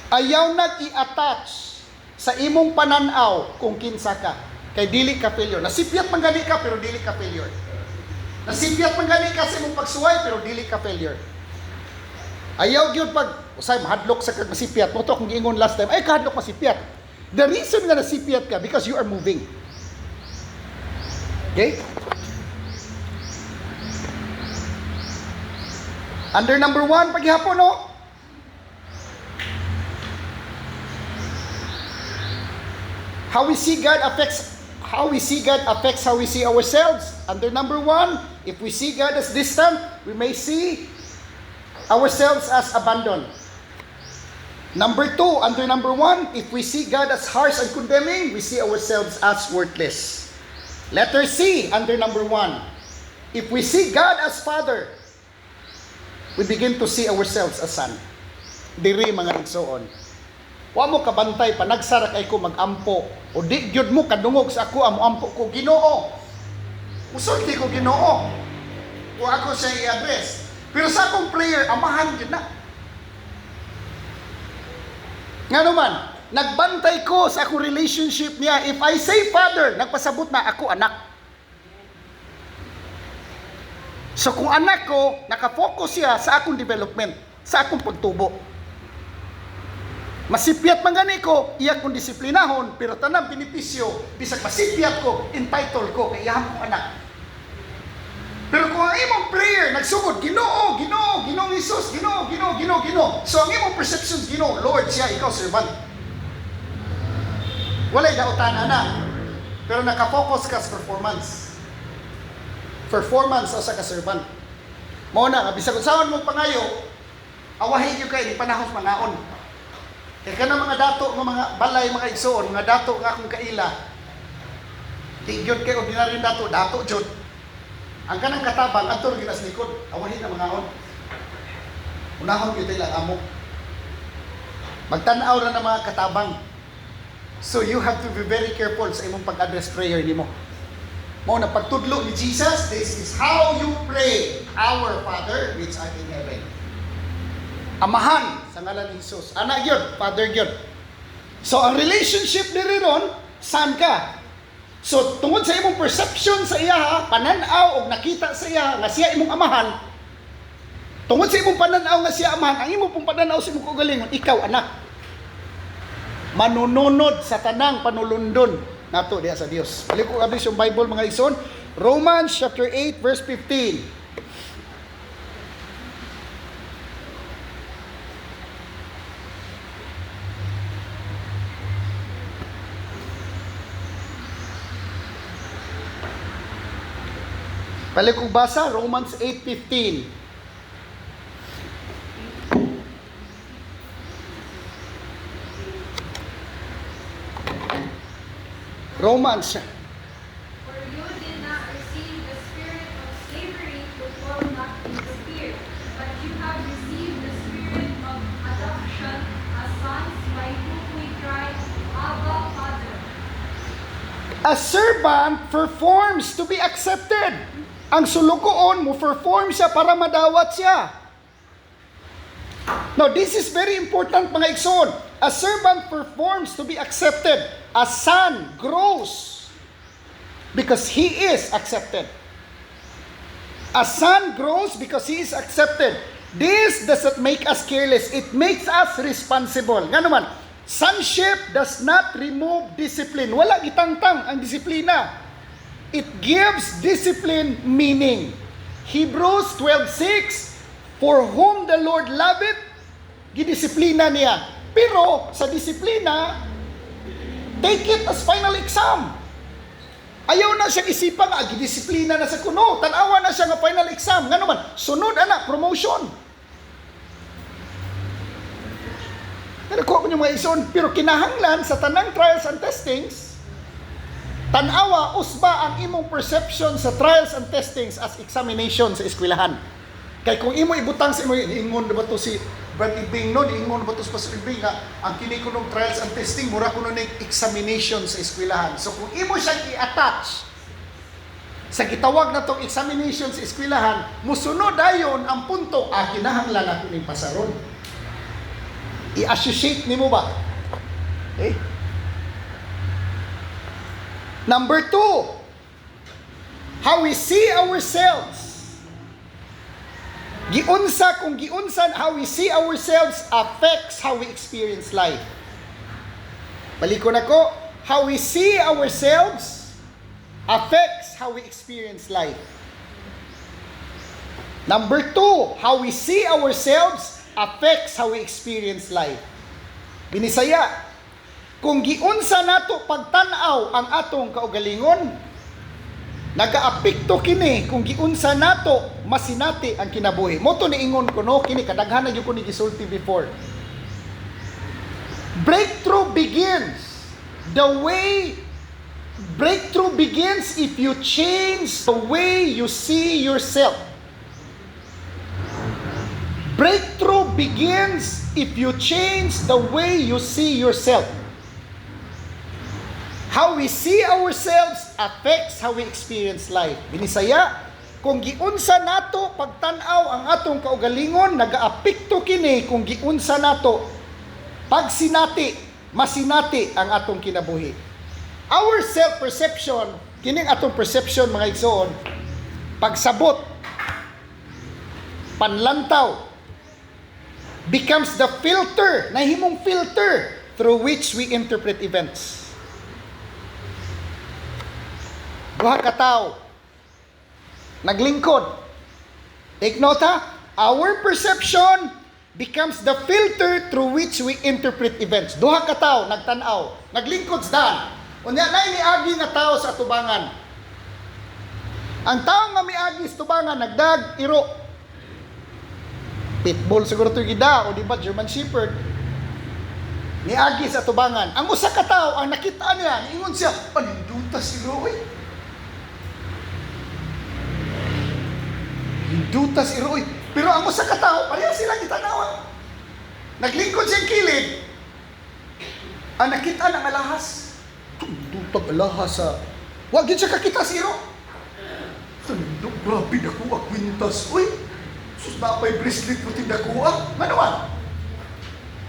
ayaw nag-i-attach sa imong pananaw kung kinsa ka. Kay dili ka failure. Nasipyat man gani ka pero dili ka failure. Nasipyat man gani ka sa imong pagsuway pero dili ka failure. Ayaw gyud pag usay mahadlok sa kag masipyat. Mo to kung giingon last time, ay kahadlok masipyat. The reason nga nasipyat ka because you are moving. Okay? Under number 1 paghihapon no. How we see God affects how we see ourselves. Under number 1, if we see God as distant, we may see ourselves as abandoned. Number 2, under number 1, if we see God as harsh and condemning, we see ourselves as worthless. Letter C, under number 1, if we see God as Father, we begin to see ourselves as Son. Diri mga igsoon. Wa mo kabantay panagsara kay ko magampo o di gyud mo kadungog sa ako amo ampo ko Ginoo. Usulti ko Ginoo. O ako siya i-address. Pero sa akong prayer amahan gyud na. Ngano man, nagbantay ko sa akong relationship niya. If I say Father, nagpasabot na ako anak. So kung anak ko, nakafocus siya sa akong development, sa akong pagtubo. Masipyat man gani ko, iya kong disiplinahon, pero tanang benepisyo, bisag masipyat ko, entitled ko, kay iyang kong anak. Pero kung ang imong prayer, nagsugod, Ginoo, Ginoo, Ginoong Isus, Ginoo, Ginoo, Ginoo, Ginoo. So ang imong perceptions, Ginoo, Lord siya, ikaw servant. Walay dautan na. Pero nakafocus ka sa performance. Performance o sa ka-servant. Mao na, bisag usawan mo pangayo, awahin niyo kay ni panahon mangaon. Kaya ka na mga dato, mga balay, mga igsoon, mga dato nga akong kaila. Di yun kay ordinaryo dato, dato jud. Ang kanang katabang, ato rin ginas likod, awahin na mga on. Unahon yun tayo lang amo. Magtanaw na ng mga katabang. So you have to be very careful sa imong pag-address prayer nimo. Mao na pagtudlo ni Jesus, this is how you pray, Our Father which art in heaven. Amahan sa ngalan ni Jesus. Anak yun, Father yun. So ang relationship diri ron, saan ka? So tungod sa imong perception sa iya, pananaw og nakita sa iya nga siya imong amahan, tungod sa imong pananaw nga siya amahan, ang imong pong pananaw sa imong kaugalingon, ikaw anak. Manununod sa tanang panulundon nato diha sa Dios. Balik ko abis yung Bible mga igsoon. Romans chapter 8 verse 15. Balik ko basa Romans 8:15. Romans. For you did not receive the spirit of slavery to fall back into fear, but you have received the spirit of adoption as sons, by whom we cry, Abba, Father. A servant performs to be accepted. Ang sulugoon mo perform siya para madawat siya. Now, this is very important mga igsoon. A servant performs to be accepted. A son grows because he is accepted. A son grows because he is accepted. This doesn't make us careless. It makes us responsible. Nga naman, sonship does not remove discipline. Wala gitangtang ang disiplina. It gives discipline meaning. Hebrews 12:6, for whom the Lord loveth, gidisiplina niya. Pero sa disiplina, take it as final exam. Ayaw na siyang isipan nga, gidisiplina na sa kuno. Tanawa na siya nga final exam. Nga naman, sunod anak, promotion. Nakuha ko niyo mga ison, pero kinahanglan sa tanang trials and testings, tanawa, usba ang imong perception sa trials and testings as examination sa eskwelahan. Kaya kung imo ibutang sa imo, ingon ba to si Brad Ibing no, ingon ba to si Pastor Ibing nga, ang kini ko nung trials and testing, mura ko nung examination sa eskwelahan. So kung imo siyang i-attach sa gitawag na tong examination sa eskwelahan, musunod dayon ang punto, kinahanglan ako ning pasaron. I-associate nimo ba? Okay? Number 2, how we see ourselves. Giunsa kung giunsan, how we see ourselves affects how we experience life. Balikon ako, how we see ourselves affects how we experience life. Number 2, how we see ourselves affects how we experience life. Binisaya, kung giunsa nato pagtanaw ang atong kaugalingon, nagaapekto kini kung giunsa nato masinati ang kinabuhi. Moto ni ingon ko no, kini kadaghanan gyud ko ni gisulti before. Breakthrough begins if you change the way you see yourself. Breakthrough begins if you change the way you see yourself. How we see ourselves affects how we experience life. Binisaya, kung giunsa nato pagtanaw ang atong kaugalingon, nagaapekto kini kung giunsa nato pagsinati, masinati ang atong kinabuhi. Our self-perception, kining atong perception mga igsoon, pagsabot, panlantaw, becomes the filter, nahimong filter through which we interpret events. Duha ka tao naglingkod. Take note ha, our perception becomes the filter through which we interpret events. Duha ka tao nagtanaw, naglingkod sa daan. Unya na iniagi nga tao sa atubangan. Ang tao nga miagi sa tubangan nagdag iro. Pitbull siguro to gida o di ba German Shepherd. Niagi sa tubangan. Ang usa ka tao ang nakita niya, ingon siya, "Paninduta si Roy." Dutas iroy. Pero ang usa ka tao, pareha sila gitanawa. Naglingkod siyang kilid. Ang nakita ng alahas. Dutag alahas sa... Wag yun siya kakita si Iro. Grabe dako kwintas. Uy, sus napay bracelet mo tindako Ano man?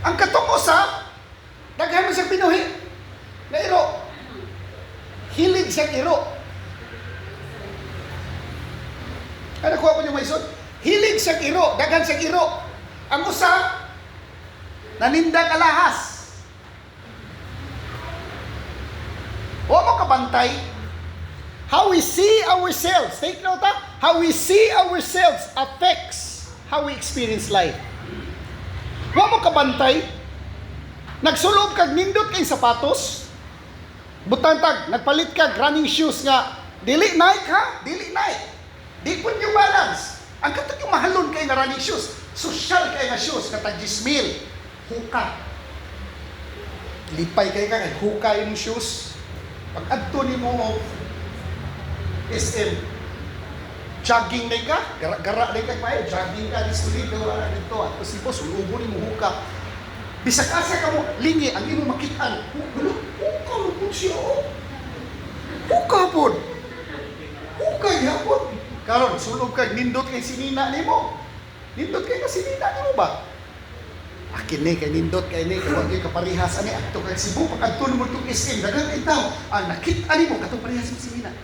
Ang katong usa, daghan mo sa pinuhi. Na iro. Hilig siyang iro. Ano kuha ko niyo maisod? Hilig siyang iro, daghan siyang iro. Ang usa, nanindag alahas. Huwag mo kabantay. How we see ourselves, take note ha? How we see ourselves affects how we experience life. Huwag mo kabantay. Nagsulob kag nindot kay sapatos. Butantag, nagpalit kag running shoes nga. Dili Nike ha? Dili Nike. Di po New Balance. Ang katag yung mahalon kay nga running shoes. Social kay nga shoes. Katag 10,000. Huka. Lipay kay ka. Huka yung shoes. Pag adto ni mo SM. Jogging na ka. Gara-gara na ka pa jogging ka. Dito wala dito. At si boss, ulubo ni mo huka. Bisag asa ka mo. Lingi. Ang imo makitaan. Huka mo po siya. Huka po. Huka yapon. Karon sulog kag nindot kay sinina nimo. Nindot kay ka sinina nimo ba? Akin ni kay nindot kay ni kay wag ka parehas ani adto kay Cebu pag adto mo tong SM daghang itaw ang nakit ani mo katong parehas mo sinina.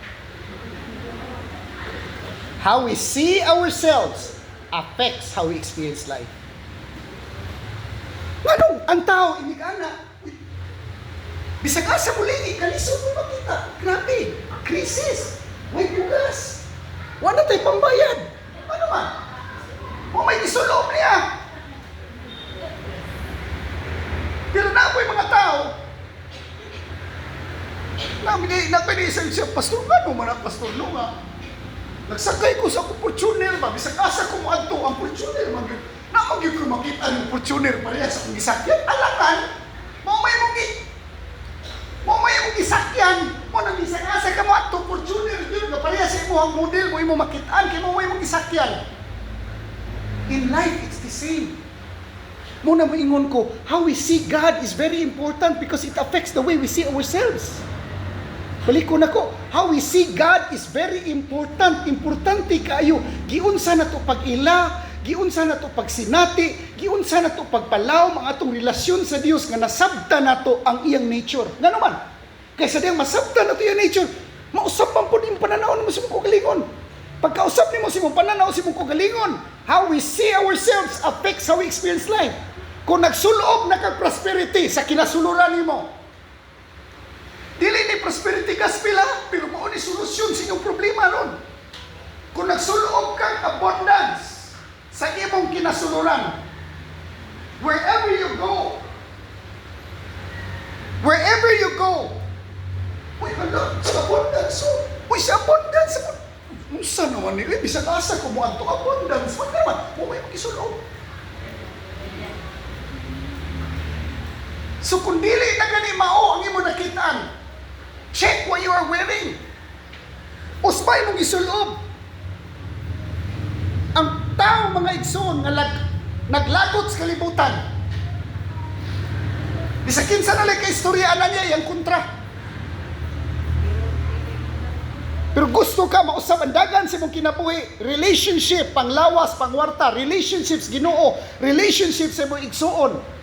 How we see ourselves affects how we experience life. Nganong ang tao ini kana? Bisag asa mo lingi kalisod mo makita. Grabe, krisis. May bugas. Wala tayo pambayad. Ano man? O may isulob niya. Pero na po yung mga tao, napinisan siya, pastor nga no, manak pastor no nga. Nagsakay ko sa Fortuner ba, bisag asa ko mo adto ang Fortuner, namag ko makita ang Fortuner pareha sa akong gisakyan. Alangan, mo may mong isakyan, mo nang bisag asa ka mo adto Fortuner, yun, pareha sa imo ang model, mo imo makitaan, kaya mo may mong isakyan. In life, it's the same. Muna maingon ko, how we see God is very important because it affects the way we see ourselves. Balik ko na ko, how we see God is very important. Importante kayo. Giunsa na to pag-ila, giunsa na to pagsinati, giunsa na to pagpalaw, mga atong relasyon sa Dios nga nasabta na to ang iyang nature. Nga naman, kaysa diyang masabta na to iyang nature, mausap man po din pananaw mo sa mong kagalingon. Pagkausap ni mo sa mong pananaw sa mong kagalingon, how we see ourselves affects how we experience life. Kung nagsulob na kag prosperity sa kinasuluran nimo, dili ni prosperity gospel ha, pero mao ni solusyon sa inyong problema ron. Kung nagsulob kag abundance sa imong kinasuluran, wherever you go, uy, hala, sa abundance, uy, sa abundance, unsa naman ni, bisag asa ko mo adto abundance, wag naman, mo may magisulob. So kung dili na gani mao ang imo nakitaan, check what you are wearing. Usbay mong isulob. Ang tao mga igsoon nga naglagot sa kalibutan. Bisag kinsa na lang kay istorya na niya yang kontra. Pero gusto ka mausab ang dagan sa imong kinabuhi, relationship, panglawas, pangwarta, relationships Ginoo, relationships sa imong igsoon.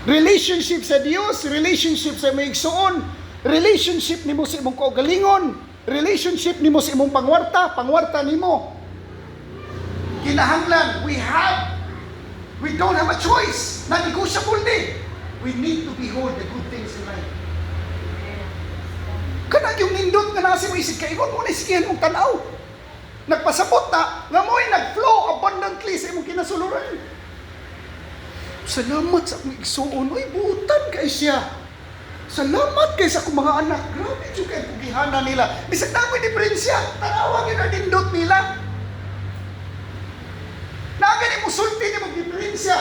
Relationship sa Dios, relationship sa imong igsoon, relationship nimo sa imong kaugalingon, relationship nimo sa imong pangwarta nimo. Kinahanglan, we don't have a choice. Non-negotiable din. We need to behold the good things in life. Kana yung nindot nga nasi mo isig kaigon mo na isikihan mong tanaw. Nagpasabot na, nga mo'y nag-flow abundantly sa imong kinasuluran. Salamat sa akong igsuon. Uy, buutan kay siya. Salamat kay sa akong mga anak. Grabe yung kay pugihana nila. Bisag na ako'y diferensya. Tanawagin na nindot nila. Nagani mo sulti ni mong diferensya.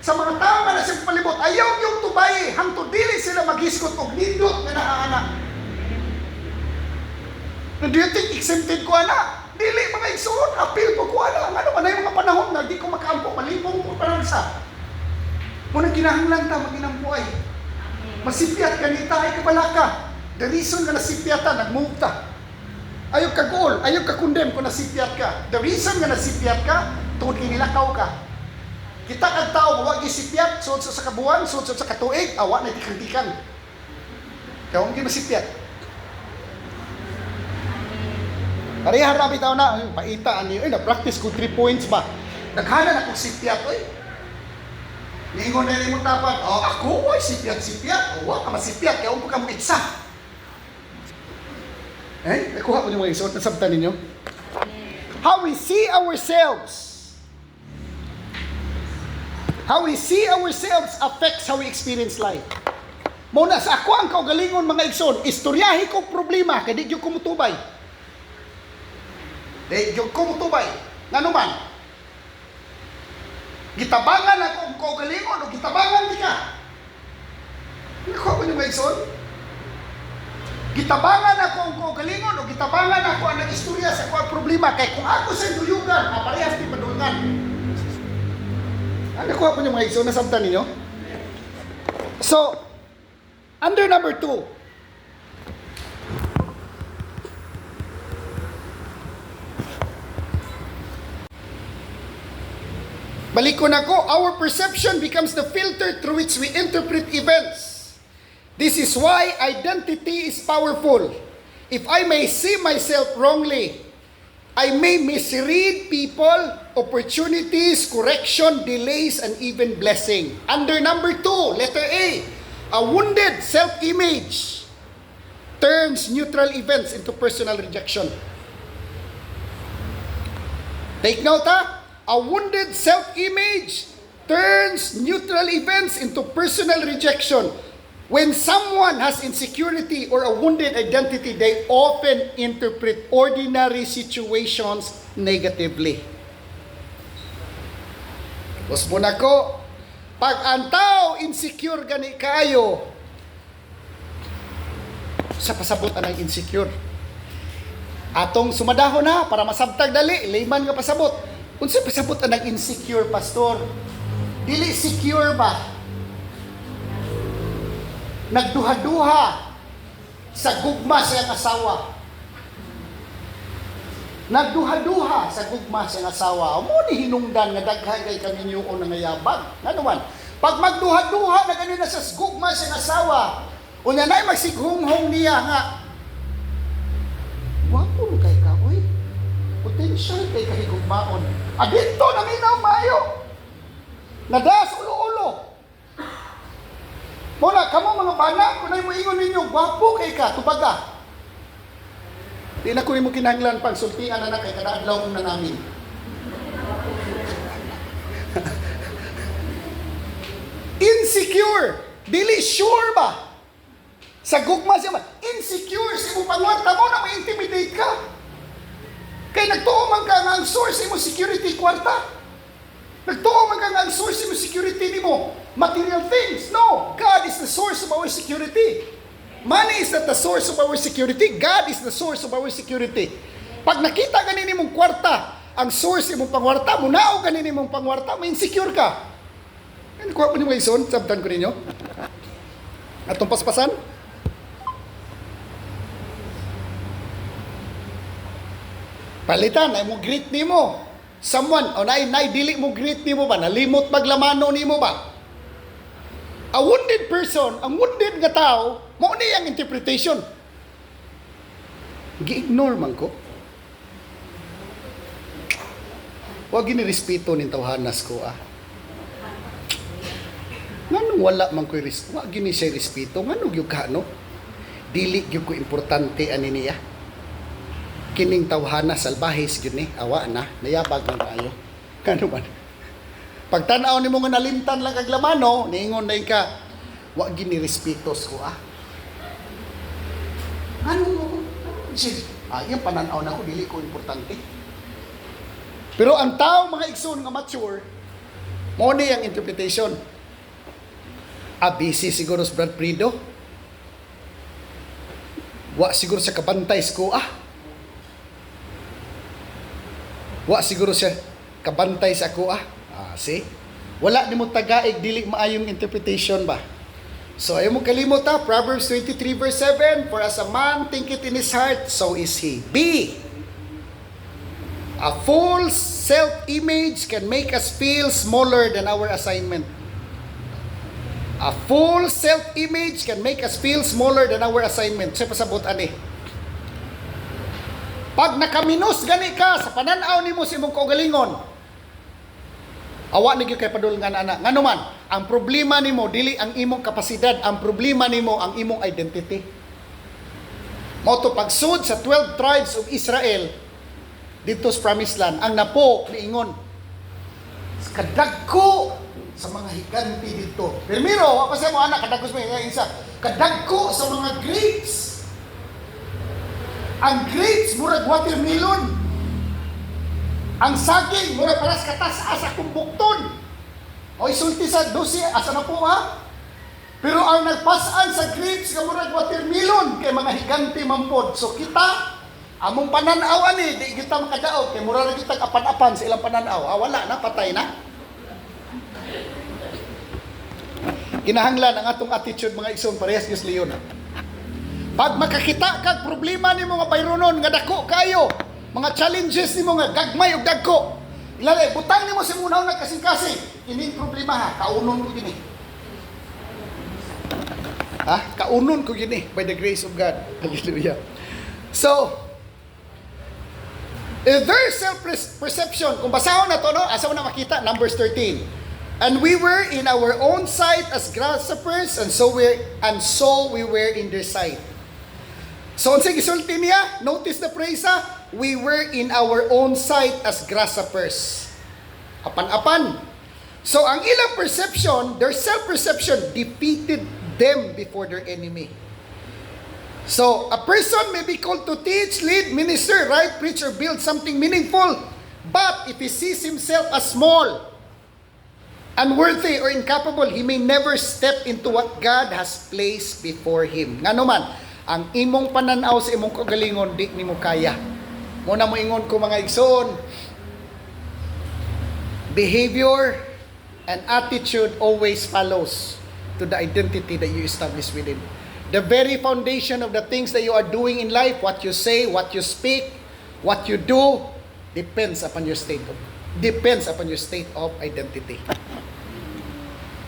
Sa mga tao nga na siyang palibot, ayaw yung tubayi. Hangtod dili sila maghiskot og nindot nga naaanak. Do you think exempted ko anak? Dili mga igsuon. Apil po ko anak. Ano man na yung mga panahon na di ko makaampo. Malipong ko parang sa. Munang kinahanglan ta maginampuay. Masipyat kanita ay kabalaka. The reason nga nasipyatan, nagmove ta. Ayaw ka goal, ayaw ka condemn kung nasipyat ka. The reason nga nasipyat ka, tungkol kinilakaw ka. Kita kag tao, wag gisipyat, suod sa kabuwan, suod sa katuig, awa na tikang-tikang. Kaya kung kinasipyat. Pareha rabi tao na, paita, na-practice ko 3 points ba? Naghanan akong sipyat, oy. Ningon na rin mo tapat, ako, oy, sipyat. Wag ka masipyat, kaya ka mo itsa. Nakuha ko yung mga isuot, nasabtan ninyo? How we see ourselves. How we see ourselves affects how we experience life. Muna sa ako ang kaugalingon mga igsoon, istoryahi ko problema, kaya di ko mutubay. Di ko mutubay. Nga naman, gitabangan ako ang kaugalingon o gitabangan di ka. Nakuha ko yung mga igsoon? Gitabangan ako ang kaugalingon o gitabangan ako ang nag-istorya sa ako ang problema, kaya kung ako sa duyugan, parehas di padulungan. Nakuha ko yung mga igsoon, nasabtan ninyo? So, under number 2, balik ko na ko, our perception becomes the filter through which we interpret events. This is why identity is powerful. If I may see myself wrongly, I may misread people, opportunities, correction, delays, and even blessing. Under number 2, letter A wounded self-image turns neutral events into personal rejection. Take note, a wounded self-image turns neutral events into personal rejection. When someone has insecurity or a wounded identity, they often interpret ordinary situations negatively. Tapos muna ko, pag ang tao insecure gani kayo, sa pasabot ang insecure. Atong sumadahon na, para masabtag dali, layman nga pasabot. Kung sa pasabot ang insecure, pastor, dili secure ba? Nagduha-duha sa gugma siyang asawa. Nagduha-duha sa gugma siyang asawa. Amo ni hinungdan nga daghan kay kaninyo o nangayabang. Nga naman, pag magduha-duha na ganun na sa gugma siyang asawa, unya na'y magsighunghong niya nga, wapo mo kay ka, uy. Potential kay kahigugmaon. Adito na minaw mayo. Nadas ulo-ulo. Muna, kamo mga bana, kung ay mo ingon ninyo, gwapo kay ka, tubaga. Di na ko mo kinahanglan pag sultian na kay kadaadlaw na namin. Insecure. Dili sure ba? Sa gugma siya ba? Insecure. Si mo pangwanta mo na ma-intimidate ka. Kaya nagtuo man ka nga ang source mo security kwarta. Nagtuo man ka nga ang source mo security ni mo. Material things. No. God is the source of our security. Money is not the source of our security. God is the source of our security. Pag nakita ganin mong kwarta, ang source imong pangwarta, munao ganin mong pangwarta, may insecure ka. Ano kuha ko ni mga ison? Sabtan ko ninyo. Atong paspasan. Palitan, ay mo greet ni mo. Someone, o dili mo greet ni mo ba? Nalimot maglamano ni mo ba? A wounded person, ang wounded nga tao, mo ni ang interpretation. Gi-ignore man ko. Huwag ginirespeto ni tawhanas ko, Nganong wala man ko'y respeto? Huwag gini siya respeto. Nganong yung ka, no? Dili yung ko importante ani niya. Kining tawhanas, salbahis yun awa na, nayabag man tayo. Kano man? Pagtanaw ni mo nga nalimtan lang aglamano, niingon na ka, wag ginirespetos ko Ano mo? Yung pananaw na ko, dili ko importante. Pero ang tao mga igsoon nga mature, mo ni ang interpretation. Busy siguro sa Brad Prido. Wa siguro sa kabantay ko Wa siguro siya kabantay sa ako see? Wala ni mo tagaig dili maayong interpretation ba? So ayaw mo kalimot ha, Proverbs 23 verse 7, for as a man thinketh in his heart, so is he. B, a false self-image can make us feel smaller than our assignment. A false self-image can make us feel smaller than our assignment. Siya pasabot ani. Pag nakaminos gani ka sa pananaw nimo sa imong kaugalingon, awa ni gyud kay padul nga ana. Ngano man, ang problema nimo dili ang imong kapasidad, ang problema nimo ang imong identity. Mao to pagsud sa 12 tribes of Israel dito sa Promised Land, ang napo niingon, kadagko sa mga higanti dito. Primero, wa pa sa mo anak kadagko sa mga isa. Kadagko sa mga grapes. Ang grapes murag watermelon. Ang saging murag paras katas asa kumbukton. O isulti sa 12 asa na po ha. Pero ang nagpasaan sa grapes nga murag watermelon kay mga higanti mampod. So kita among pananaw ani di kita makadaog kay mura ra kita apan-apan sa ilang pananaw. Wala na, patay na. Kinahanglan ang atong attitude mga igsoon parehas gyud leon. Pag makakita kag problema nimo nga bayronon nga dako kayo, mga challenges nimo nga gagmay ug dagko, ilalay butang nimo sa munaw na kasing-kasing, kining problema ha, kaunon ko gini. Kaunon ko gini by the grace of God. Hallelujah. So, if there's self-perception, kung basahon na to, no? Asa mo na makita? Numbers 13. And we were in our own sight as grasshoppers, and so we were in their sight. So, ang gisulti niya, notice the phrase ha, we were in our own sight as grasshoppers. Apan-apan. So, ang ilang perception, their self-perception, defeated them before their enemy. So, a person may be called to teach, lead, minister, write, preach, or build something meaningful. But if he sees himself as small, unworthy, or incapable, he may never step into what God has placed before him. Nga naman, ang imong pananaw sa imong kagalingon, di nimo kaya. Muna mo ingon ko mga igsoon, behavior and attitude always follows to the identity that you establish within. The very foundation of the things that you are doing in life, what you say, what you speak, what you do, depends upon your state of identity.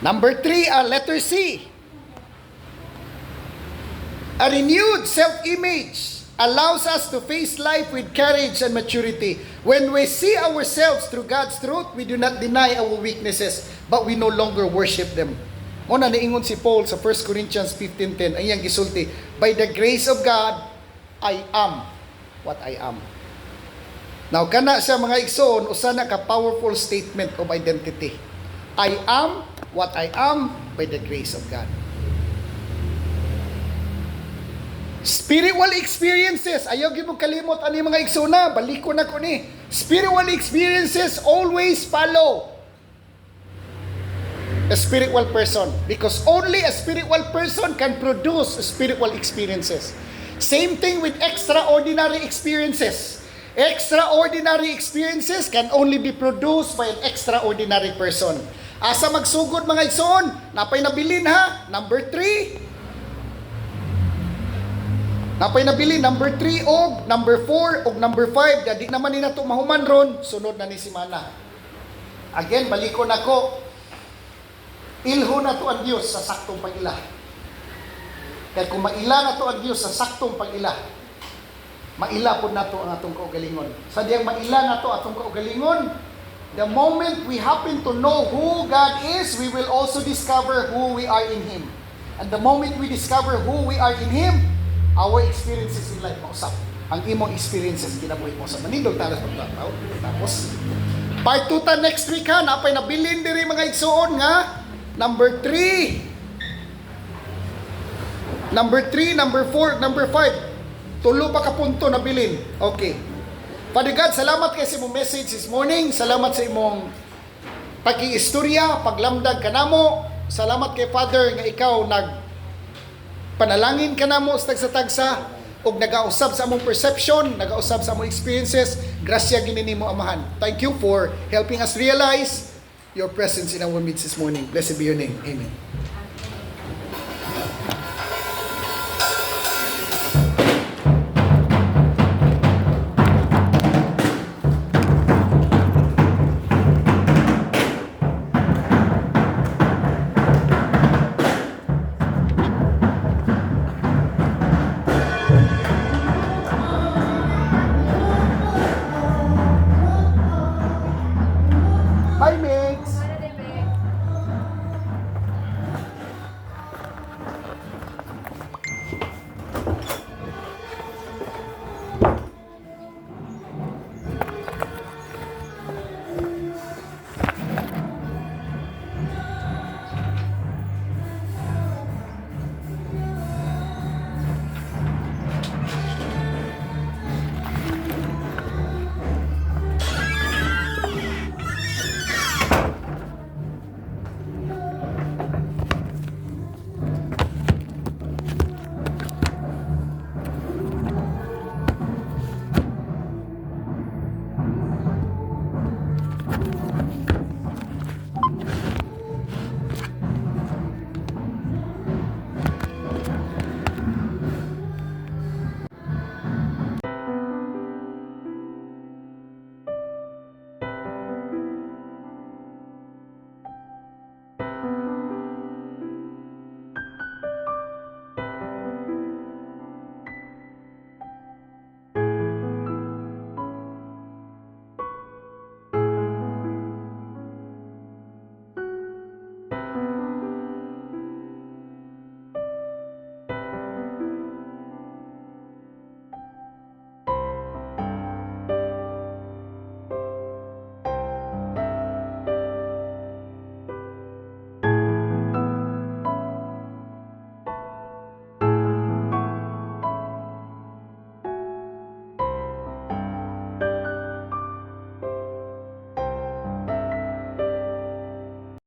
Number 3, letter C. A renewed self-image allows us to face life with courage and maturity. When we see ourselves through God's truth, we do not deny our weaknesses, but we no longer worship them. Una niingon si Paul sa 1 Corinthians 15:10, ay yang gisulti, by the grace of God, I am what I am. Now, kana siya mga igsoon, usa na ka powerful statement of identity. I am what I am by the grace of God. Spiritual experiences, ayaw gyud mo kalimot ani mga igsoona, balik ko na ko ni. Spiritual experiences always follow a spiritual person, because only a spiritual person can produce spiritual experiences. Same thing with extraordinary experiences. Extraordinary experiences can only be produced by an extraordinary person. Asa magsugod mga igsoon, napay nabilin ha, number 3. Napay nabili number 3 og number 4 og number 5, di naman ni nato mahuman ron, sunod na ni simana. Again, balikon ako. Ilho na to ang Dios sa saktong pag-ila. Kaya kung maila na to ang Dios sa saktong pag-ila, maila po na to ang atong kaugalingon. Sa diyang maila na to atong kaugalingon, the moment we happen to know who God is, we will also discover who we are in Him. And the moment we discover who we are in Him, our experiences in life mausap. Ang imong experiences kinabuhi mo sa manindog talas pagtataw. Tapos, part 2 ta next week ha, napay nabilin diri mga igsoon nga, number 3, number 4, number 5. Tulo pa ka punto na bilin. Okay. Father God, salamat kay sa imong message this morning. Salamat sa imong pag-iistorya, paglamdag kanamo. Salamat kay Father nga ikaw panalangin kanamo sa tagsa-tagsa ug nagausab sa among perception, nagausab sa among experiences. Grasya gini nimo Amahan. Thank you for helping us realize your presence in our midst this morning. Blessed be your name. Amen.